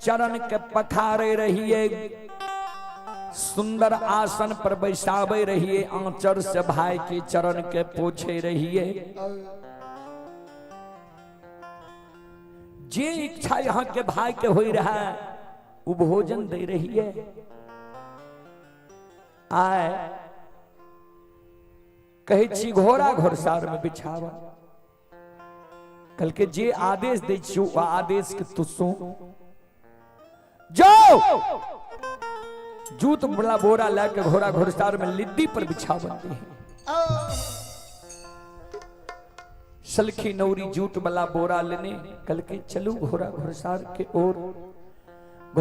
चरण के पखारे रहिए सुंदर आसन पर बैसाबे रहिए आंचर से भाई के चरण के पोछे रहिए जे इच्छा यहाँ के भाई के हो रहा है वो भोजन दे रही है आए कहे छी घोड़ा घोड़सार में बिछावा कल के जे आदेश दे छी वो आदेश के तू सो जाओ जूत बड़ा बोरा लेके घोड़ा घोड़सार में लिद्दी पर बिछावती है सलखी नौरी जूट वाला बोरा लेने कल के चलू घोड़ा घोड़सार के ओर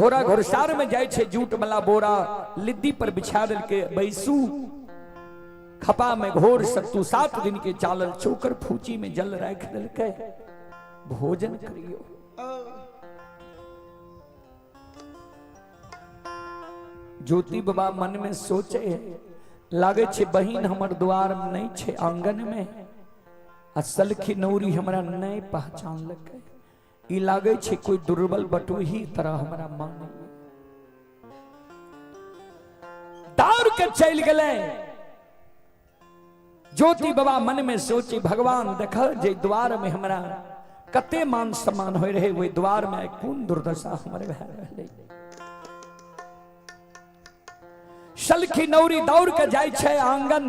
घोड़ा घोड़सार में जाए छे जूट वाला बोरा लिद्दी पर बिछा दल के बैसू खपा में घोर सत्तू 7 दिन के चालल चोकर फूची में जल रख दल के भोजन करियो ज्योति बाबा मन में सोचे लागे छे बहिन हमर द्वार में नहीं छे आंगन में सलखी नौरी हमरा नहीं पहचान लगे ई लागे छे कोई दुर्बल बटोही तरह हमरा माने दौड़ के चल गए ज्योति बाबा मन में सोची भगवान देख जे द्वार में हमरा कते मान सम्मान हो रहे वही द्वार में कौन दुर्दशा हमारे भय रहले सलखी नौरी दौड़ के जाय छे आंगन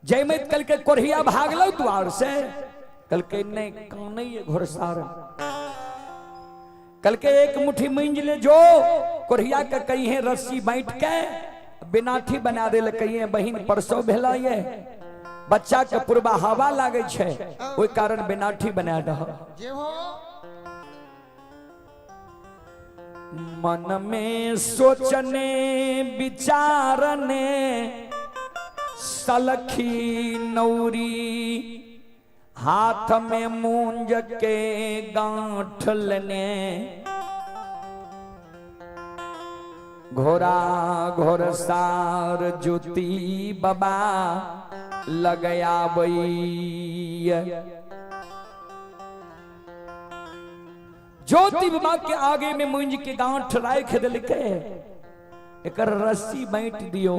जयमत कल के कोरहिया भागलो द्वार से कल के नहीं काने घोड़सार कल के एक मुट्ठी मंज ले जो कोरहिया के कही है रस्सी बैठ के बिनाठी बना दे कही बहिन परसों भेला ये बच्चा के पूर्वा हवा लागे छे ओई कारण बिनाठी बना दह मन में सोचने विचारने सलखी नौरी हाथ में मूंज के गांठ लेने घोड़ा घोड़सार ज्योति बाबा लगया ज्योति बाबा के आगे में मूंज के गांठ राख दिल के एक रस्सी बैठ दियो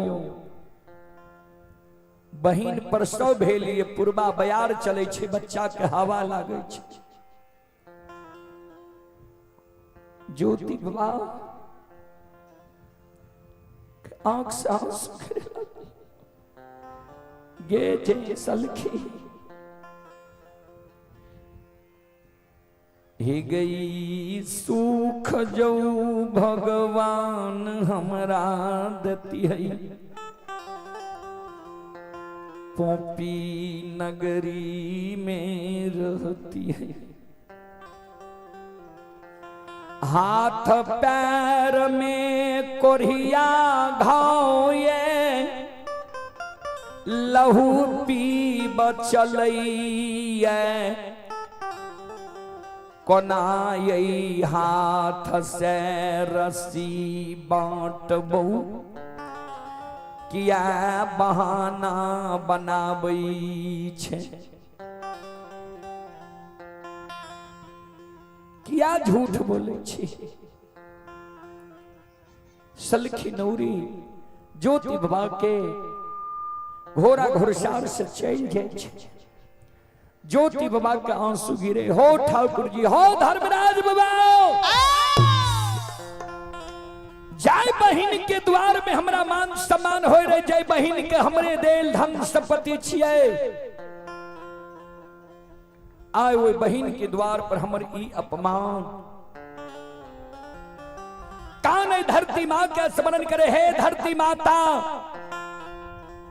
बहिन परसव भेलिए पूर्वा बयार चले छे बच्चा के हवा लागे छे ज्योति बाबा आंख से आंसू गे जे सलखी ही गई सुख जो भगवान हमरा दती है पोपी नगरी में रहती है हाथ पैर में कोरिया घाव ये लहू पी बचलई कोना यही हाथ से रस्सी बांट बहु किया बहाना बनाबई छे किया झूठ बोले छे सलखी नौरी ज्योति बाबा के घोड़ा घोड़सार से चल जाए छे ज्योति बाबा के आंसू गिरे हो ठाकुर जी हो धर्मराज बाबा जय बहिन के द्वार में हमरा मान सम्मान हो रहे जय बहिन के हमरे देल धन संपत्ति छिए आए वो बहिन के द्वार पर हमर ई अपमान कान धरती माँ का स्मरण करे हे धरती माता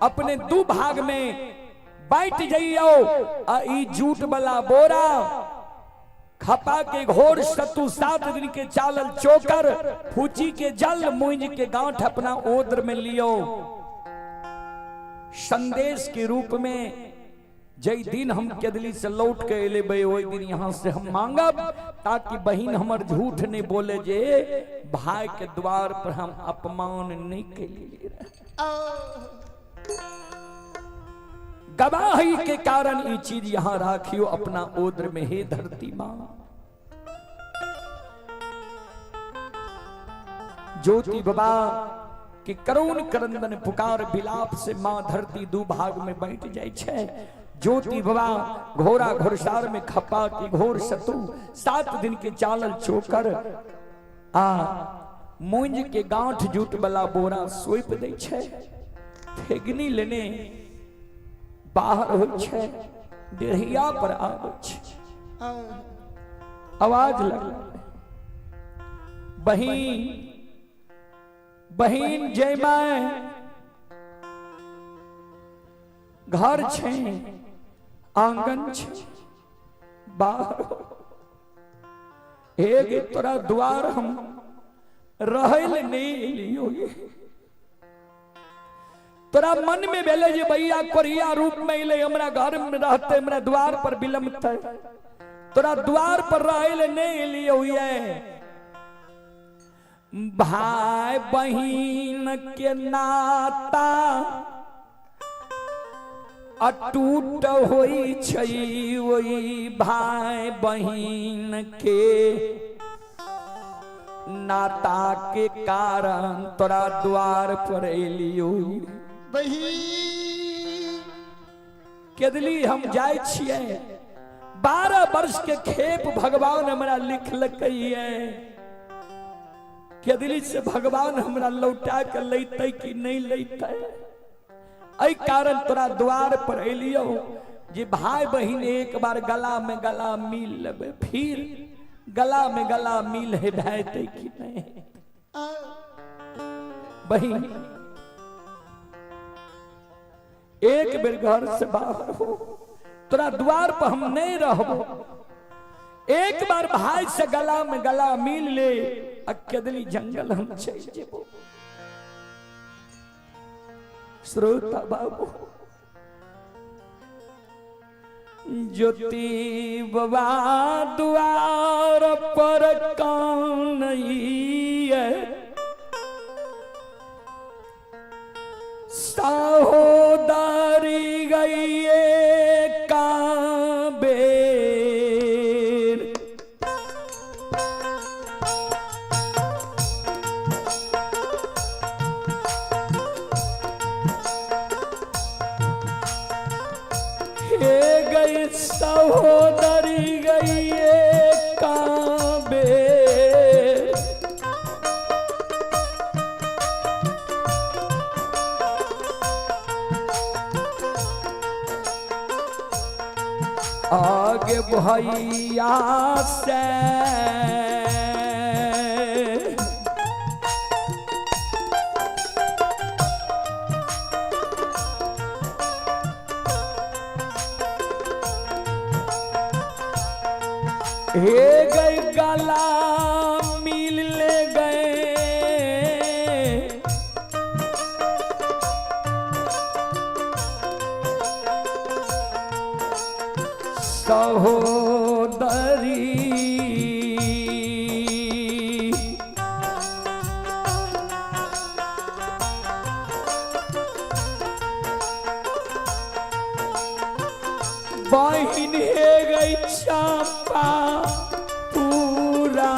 अपने दो भाग में बैठ जाइयो ई जूट वाला बोरा खपा के घोर सत्तू 7 दिन के चालल चोकर फूची के जल मूंज के गांठ अपना ओद्र में लियो संदेश के रूप में जय दिन हम केदली से लौट के अले बे वही दिन यहाँ से हम मांगब ताकि बहन हमर झूठ नहीं बोले जे भाई के द्वार पर हम अपमान नहीं कलिए। गवाही के कारण ये चीज यहाँ राखियो अपना ओद्र में, हे धरती मां। ज्योति बाबा कि करुण करंदन पुकार विलाप से मां धरती दू भाग में बैठ जाए छे। ज्योति बाबा घोड़ा घोड़सार में खपा की घोर सतु 7 दिन के चालल चोकर आ मूंज के गांठ जूट वाला बोरा सोप दे छे। फेगनी लेने बाहर हो छे, डेढ़िया पर आवे छे, आवाज लगला बहिन बहिन जय माय घर छे, आंगन छे, बाहर एक तोरा द्वार हम रहल नहीं लियो। तोरा मन में बेले जे भैया कोरिया रूप में ले हमरा घर में रहते, हमरा द्वार पर विलंब थे, तोरा द्वार पर रहल नहीं लियो। ये भाई बहिन के नाता अटूट होई छई, वही भाई बहिन के नाता के कारण तोरा द्वार पर एलियो। केदली हम जाय छिए, 12 वर्ष के खेप भगवान हमरा लिखलकैए। केदली से भगवान हमरा लौटा के लेते कि नहीं लेते, ऐ कारण तोरा द्वार पर एलियो जे भाई बहिन एक बार गला में गला मिल लेबे, फिर गला में गला मिल है भाईते कि नहीं। बहिन एक बेर घर से बाहर हो, तोरा द्वार पर हम नहीं रहबो, एक बार भाई से गला में गला मिल ले, केदली जंगल हम चल जेबो। श्रोता बाबू ज्योति बाबा द्वार पर कौन है, सहोदरी गई काबेर। सहोदरी गई काबे, आगे भैया से हे गई गला मिल ले गए, सहोदरी बहिन हे गई चापा पूरा।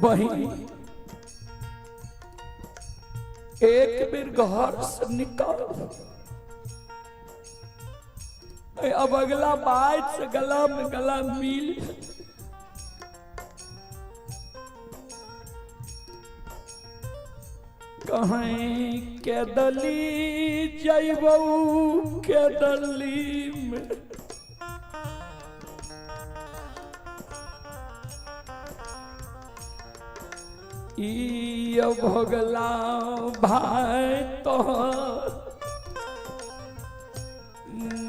बहन एक बेर घर से निकाल, अब अगला बात से गला में गला मिल। कहीं के दली जैबऊ के दली में, ई भगला भाई तो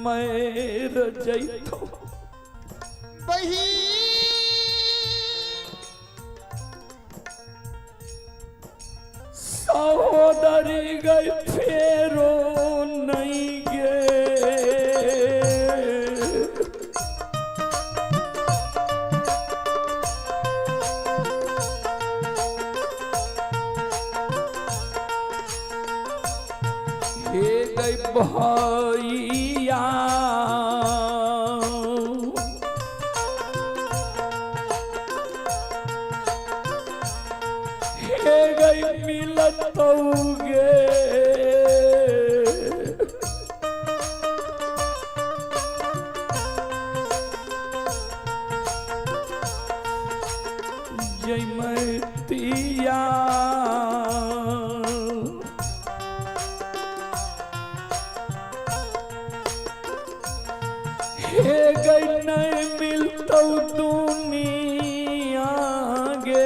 मैर जैतो बही सहोदरी गई फेरो नहीं गे। हे गई भैया हे गई मिलतौगे। जय मैतिया हे गई नहीं मिलता दुनिया गे।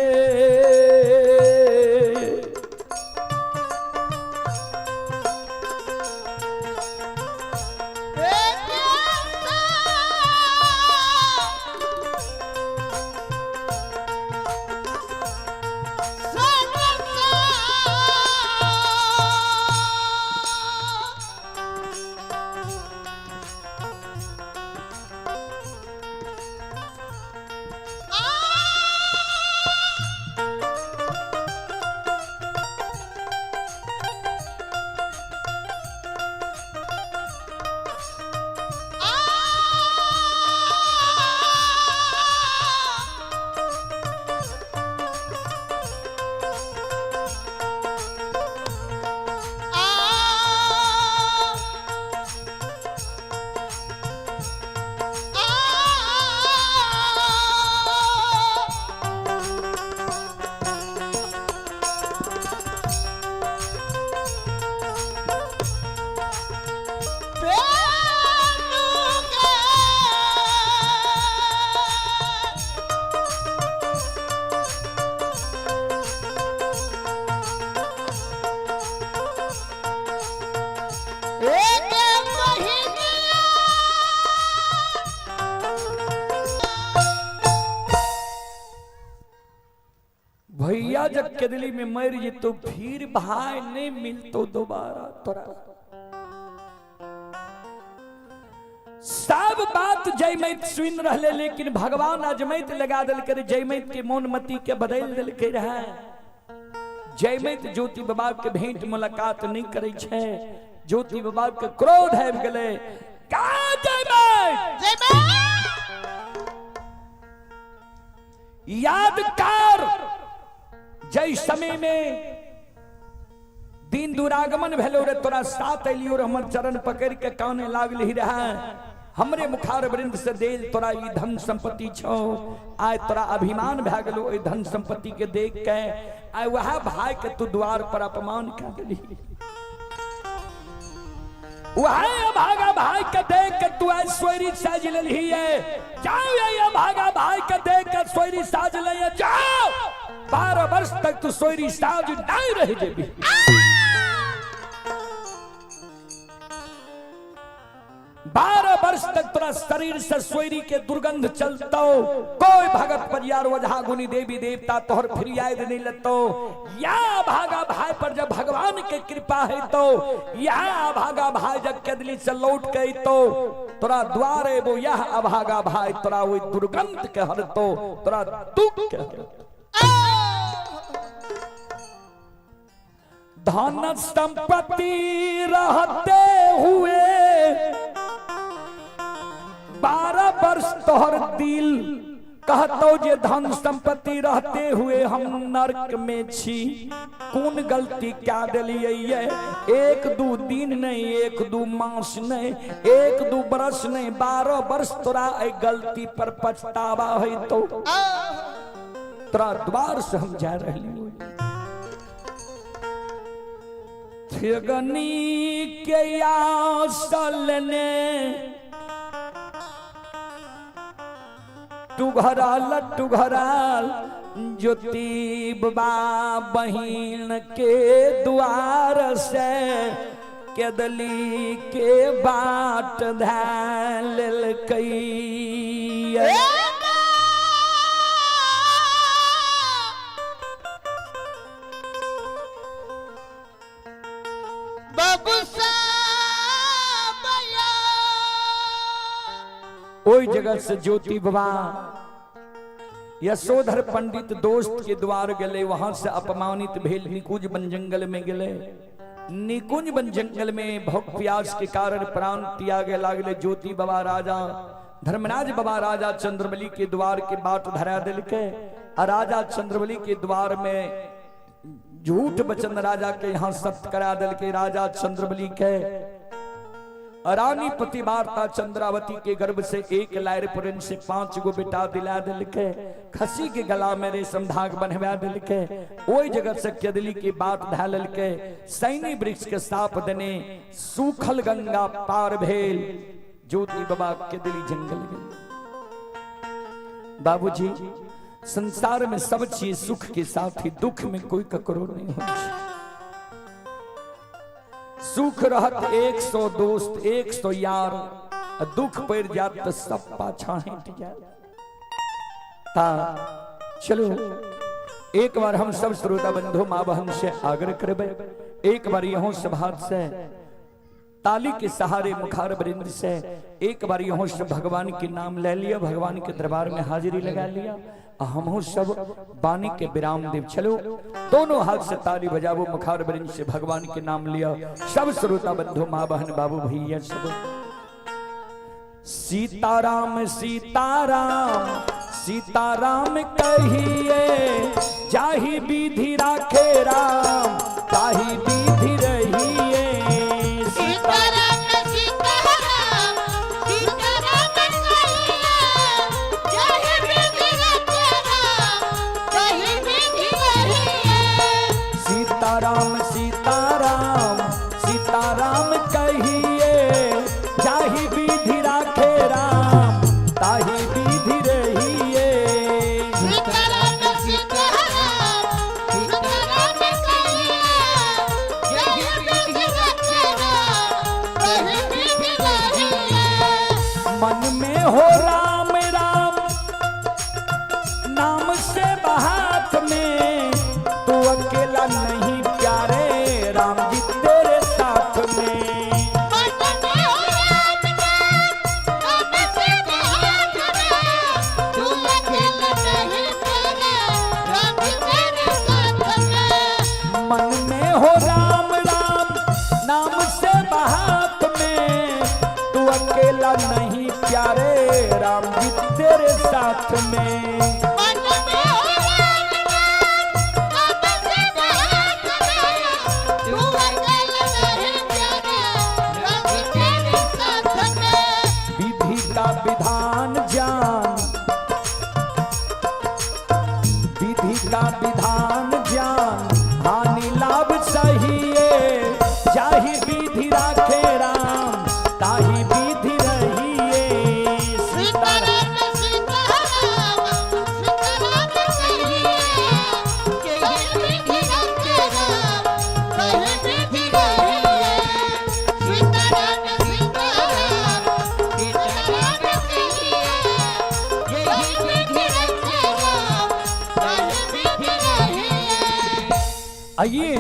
भैया जब केदली में मर जे तो फिर भाई नहीं मिलतो दोबारा तोरा। सब बात जयमैत सुन रहे, लेकिन भगवान अजमैत लगा दिल कर जयमैत के मोनमती के बदल दिल के रहे। जयमैत ज्योति बाबा के भेंट मुलाकात नहीं करे छे, ज्योति बाबा के क्रोध है गले का जयमैत याद कर जय समय में दिन दुरागमन भेलो रे तोरा साथ अलियो रे हमर चरण पकड़ के काने लागल ही रहा। हमरे मुखार वृंद से देल तोरा ई धन संपत्ति छो, आय तोरा अभिमान भए गेलो ओई धन संपत्ति के देख के। आय वह भाई के तू द्वार पर अपमान कर देली, वह भागा भाई के देख के तू ऐश्वर्य साज लेली है। जाओ ये भागा भाई के देख के ऐश्वर्य साज ले जाओ, 12 वर्ष तक तू सोयरी साज नहीं रह जेबी। 12 वर्ष तक तोरा शरीर से सोयरी के दुर्गंध चलतो, कोई भगत परियार वजहा गुनी देवी देवता तोहर फिरियाद नहीं लतो। या भागा भाई पर जब भगवान के कृपा है तो या भागा भाई जब केदली से लौट गई तो तोरा द्वारे वो यह अभागा भाई तोरा वो दुर्गंध के हरतो, तोरा दुख के हरतो। धन संपत्ति रहते हुए 12 वर्ष तोहर दिल कहतो जे धन संपत्ति रहते हुए हम नरक में छी, कौन गलती क्या दिलिए ये? 1-2 दिन नहीं, 1-2 मास नहीं, 1-2 बरस नहीं, 12 वर्ष तोरा गलती पर पछतावा है तो तोरा द्वार से हम जा रहे गनी के आसल ने टू घराल ज्योति बाबा बहिन के द्वार से केदली के बाट धैल कई ओई जगह से ज्योति बाबा यशोधर पंडित दोस्त के द्वार गले, वहां से अपमानित भेल निकुंज बन जंगल में गले। निकुंज बन जंगल में भूख प्यास के कारण प्राण त्यागे लागले। ज्योति बाबा राजा धर्मराज बाबा राजा चंद्रबली के द्वार के बाट धरा दिल के, राजा चंद्रबली के द्वार में झूठ बचन राजा के यहाँ सत्य करा दिल के। राजा चंद्रबली के रानी पतिवार्ता चंद्रावती के गर्भ से 1 लायर पुरन से 5 गो बेटा दिला दिल के। खसी के गला में रेशम धाग बनवा दिल के। ओई जगत से केदली की बात ढालल के। सैनी वृक्ष के साप देने सूखल गंगा पार भेल। ज्योति बाबा केदली जंगल गए। बाबूजी संसार में सब चीज सुख के साथ ही दुख में कोई ककरो नहीं होती। सुख रहत 100 दोस्त 100 यार, दुख पड़ जात तो सब पाछा हट जाता। चलो एक बार हम सब श्रोता बंधु माँ बहन से आग्रह करबे, एक बार यहों सभा से ताली के सहारे मुखार बरिंद से एक बार यहों से भगवान के नाम ले लिया, भगवान के दरबार में हाजिरी लगा लिया। हम सब बानी के विराम देव। चलो दोनों हाथ से ताली बजावो, मुखार बरिंद से भगवान के नाम लिया। सब श्रोता बंधु माँ बहन बाबू भैया सब सीताराम सीताराम सीताराम कहिए, जाहि विधि राखे राम ताहि विधि रहिए। सीताराम सीताराम सीताराम कहिए, जाहि विधि राखे राम ताहि विधि रहिए। सीताराम सीताराम सीताराम कहिए, जाहि विधि राखे राम ताहि विधि रहिए। मन में हो राम राम नाम से बहात में, तू अकेला नहीं प्यारे राम जी तेरे साथ में। मन में हो राम नाम से बहात में, तू अकेला नहीं प्यारे राम जी तेरे साथ में। मन में हो राम राम नाम से बहात में, तू अकेला नहीं प्यारे राम जी तेरे साथ में। विधान जान विधि का विधान जान, हानि लाभ सहिए, जाहि विधि राखे राम ताहि विधि रहिए। सीताराम सीताराम सीताराम कहिए, जाहि विधि राखे राम ताहि विधि रहिए। सीताराम सीताराम सीताराम कहिए, जाहि विधि राखे राम ताहि विधि रहिए। आइए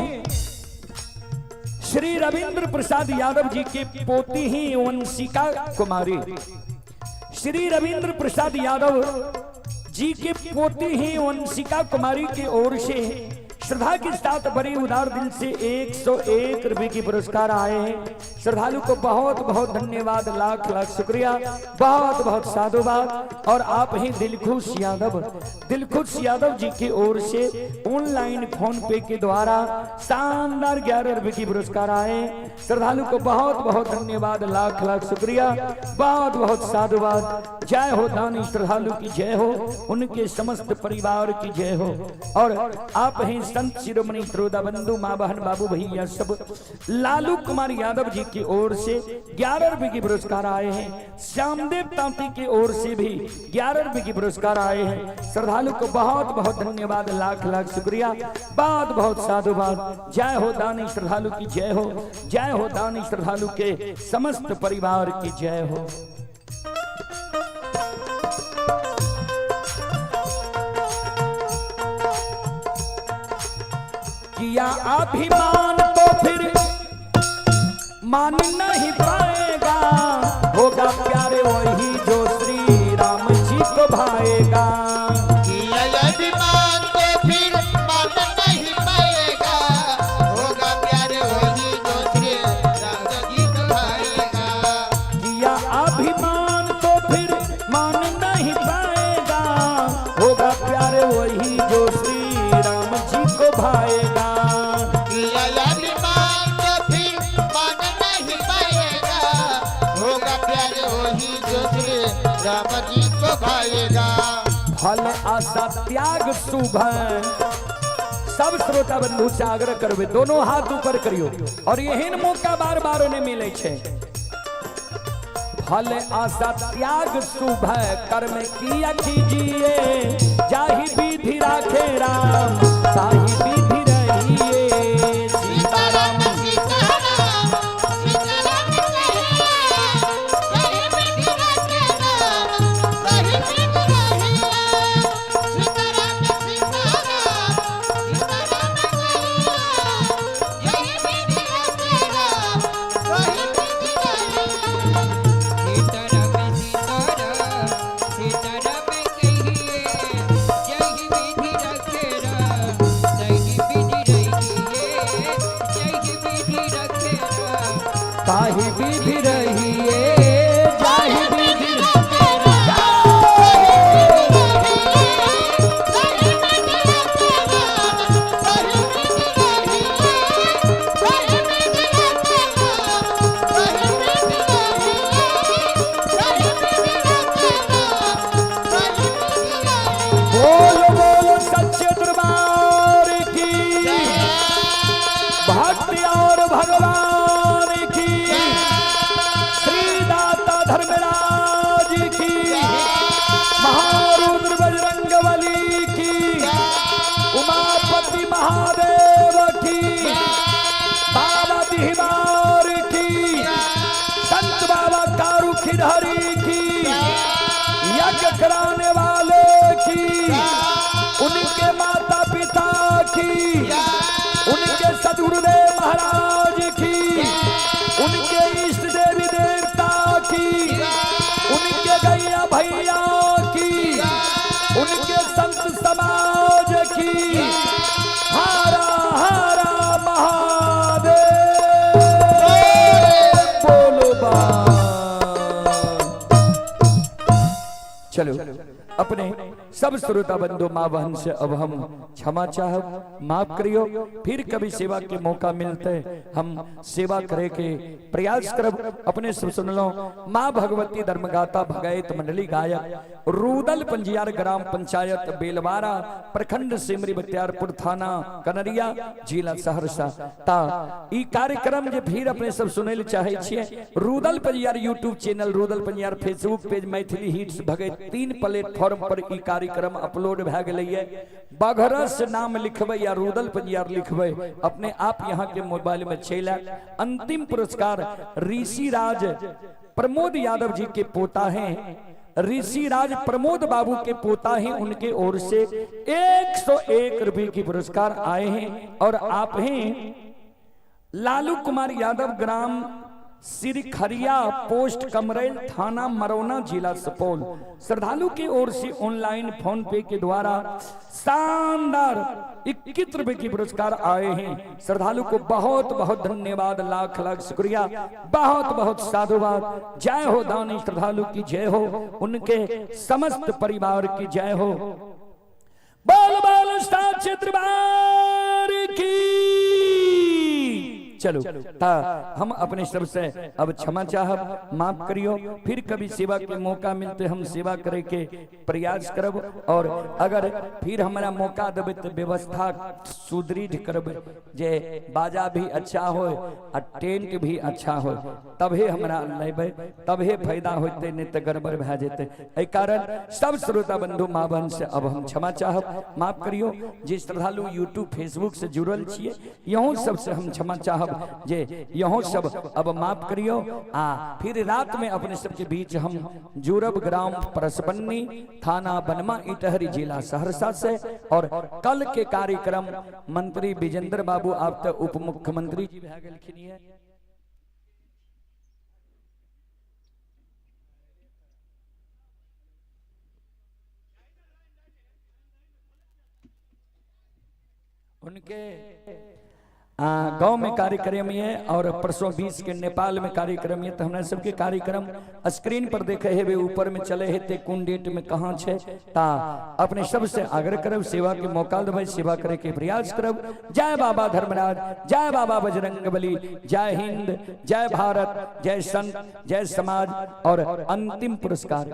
श्री रविंद्र प्रसाद यादव जी के पोती ही वंशिका कुमारी, श्री रविंद्र प्रसाद यादव जी के पोती ही वंशिका कुमारी की ओर से श्रद्धा के साथ बड़ी उदार दिल से 101 रुपए की पुरस्कार आए हैं। श्रद्धालु को बहुत बहुत धन्यवाद, लाख लाख शुक्रिया, बहुत बहुत साधुवाद। और आप ही दिलखुश यादव जी की ओर से ऑनलाइन फोन पे के द्वारा शानदार 11 रुपए की पुरस्कार आए। श्रद्धालु को बहुत बहुत धन्यवाद, लाख लाख शुक्रिया, बहुत बहुत साधुवाद। जय हो दानी श्रद्धालु की जय हो, उनके समस्त परिवार की जय हो। और आप ही संत शिरोमणि त्रोदा बंधु माँ बहन बाबू भैया सब लालू कुमार यादव जी की ओर से 11 रुपए की पुरस्कार आए हैं। श्यामदेव तांती की ओर से भी 11 रुपए की पुरस्कार आए हैं। श्रद्धालु को बहुत बहुत धन्यवाद, लाख लाख शुक्रिया, बहुत बहुत साधुवाद। जय हो दानी श्रद्धालु की जय हो, जय हो दानी श्रद्धालु के समस्त परिवार की जय हो। किया अभिमान तो फिर मान नहीं पाएगा, होगा प्यारे वही जो श्री राम जी को भाएगा। किया अभिमान तो फिर मान नहीं पाएगा, होगा प्यारे वही जो श्री राम जी को भाएगा। किया अभिमान तो फिर मान नहीं पाएगा, होगा प्यारे वही जो श्री राम जी को भाएगा। राम जी को भाएगा। फल आशा त्याग शुभ, सब श्रोता बंधु से आग्रह करबे, दोनों हाथ ऊपर करियो और यही मौका बार बार उन्हें मिले छे। फल आशा त्याग शुभ, कर्म किया कीजिए, जाहि विधि राखे राम, ताहि विधि रहिए। सीताराम ताहि विधि रहिए, जाहि विधि बोलो बोलो सच्चे दरबार की, भक्ति और भगवान की, धर्मराज की, महारुद्र बजरंगबली की, उमापति महादेव की, बाबा बिहार की, संत बाबा कारू खिड़हरी की, यज्ञ कराने वाले की, उनके माता पिता की, उनके सदगुरुदेव महाराज की, उनके इष्ट देवी देवता की, उनके गैया भैया की, उनके संत समाज की। हरा हरा महादेव बोलो बा। चलो अपने सब श्रोता बंधु माँ बहन से अब हम क्षमा चाह, माफ करियो। फिर कभी सेवा के मौका मिलते हम सेवा करे के प्रयास करब। अपने सब सुन लो, माँ भगवती धर्मगाता भगैत मंडली गायक, रूदल पंजियार ग्राम पंचायत बेलवारा, प्रखंड सिमरी बख्तियारपुर, थाना कनरिया, जिला सहरसा। ता ई कार्यक्रम जे फिर अपने सब सुने चाहे छिए, Rudal Panjiyar YouTube channel, Rudal Panjiyar Facebook page, Maithili hits भगैत 3 प्लेटफॉर्म पर ई कार्यक्रम अपलोड भए गेलैये। बघरस नाम लिखबै या रूदल पंजियार लिखबै, अपने आप यहाँ के मोबाइल में चल आएत। अंतिम पुरस्कार ऋषि राज प्रमोद यादव जी के पोता हैं, ऋषि राज प्रमोद बाबू के पोता हैं, उनके ओर से 101 रुपए की पुरस्कार आए हैं। और आप हैं लालू कुमार यादव, ग्राम श्री खरिया पोस्ट कमरेल थाना मरौना जिला सुपौल। श्रद्धालु की ओर से ऑनलाइन फोन पे के द्वारा शानदार 21 रुपए की पुरस्कार आए हैं। श्रद्धालु को बहुत बहुत धन्यवाद, लाख लाख शुक्रिया, बहुत बहुत साधुवाद। जय हो दानी श्रद्धालु की जय हो, उनके समस्त परिवार की जय हो। बाल बाल साचे दरबार की चलो ता हम अपने सब से अब क्षमा चाहब, माफ करियो। फिर कभी सेवा के मौका मिलते हम सेवा करे के प्रयास करब, और अगर फिर हमारा मौका देवे तो व्यवस्था सुदृढ़ करब, जे बाजा भी अच्छा हो और टेंट भी अच्छा हो, तबे हमरा लेबे, तबे फायदा होते, नहीं तो गड़बड़ भए जेते। एहि कारण सब श्रोता बंधु माँ बहन से अब हम क्षमा चाहब, माफ करियो। जे श्रद्धालु यूट्यूब फेसबुक से जुड़ल छिए, यहों सबसे हम क्षमा चाहब, जे यहों सब अब माफ करियो। फिर रात में अपने सबके बीच हम जुड़ब ग्राम परसबन्नी, थाना बनमा, इटहरी, जिला सहरसा से। और कल के कार्यक्रम मंत्री विजेंद्र बाबू आप तो उप मुख्यमंत्री जी भए गेलखिन है। उनके गांव में कार्यक्रम है, और परसों 20 के नेपाल में कार्यक्रम है। तो हमारे सबके कार्यक्रम स्क्रीन पर देखे है, वे ऊपर में चले है, ते कौन डेट में कहाँ छे, ता अपने सबसे आग्रह करब, सेवा के मौका देवे, सेवा करे के प्रयास करब। जय बाबा धर्मराज, जय बाबा बजरंगबली, जय हिंद, जय भारत, जय संत, जय समाज। और अंतिम पुरस्कार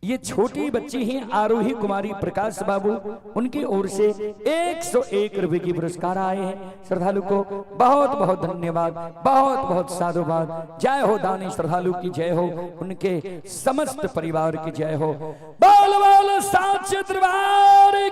ये छोटी बच्ची हैं आरोही कुमारी प्रकाश बाबू, उनकी ओर से 101 रुपए की पुरस्कार आए हैं। श्रद्धालु को बहुत बहुत धन्यवाद, बहुत बहुत साधुवाद। जय हो दानी श्रद्धालु की जय हो, उनके समस्त परिवार की जय हो। बोल बोल साचे दरबार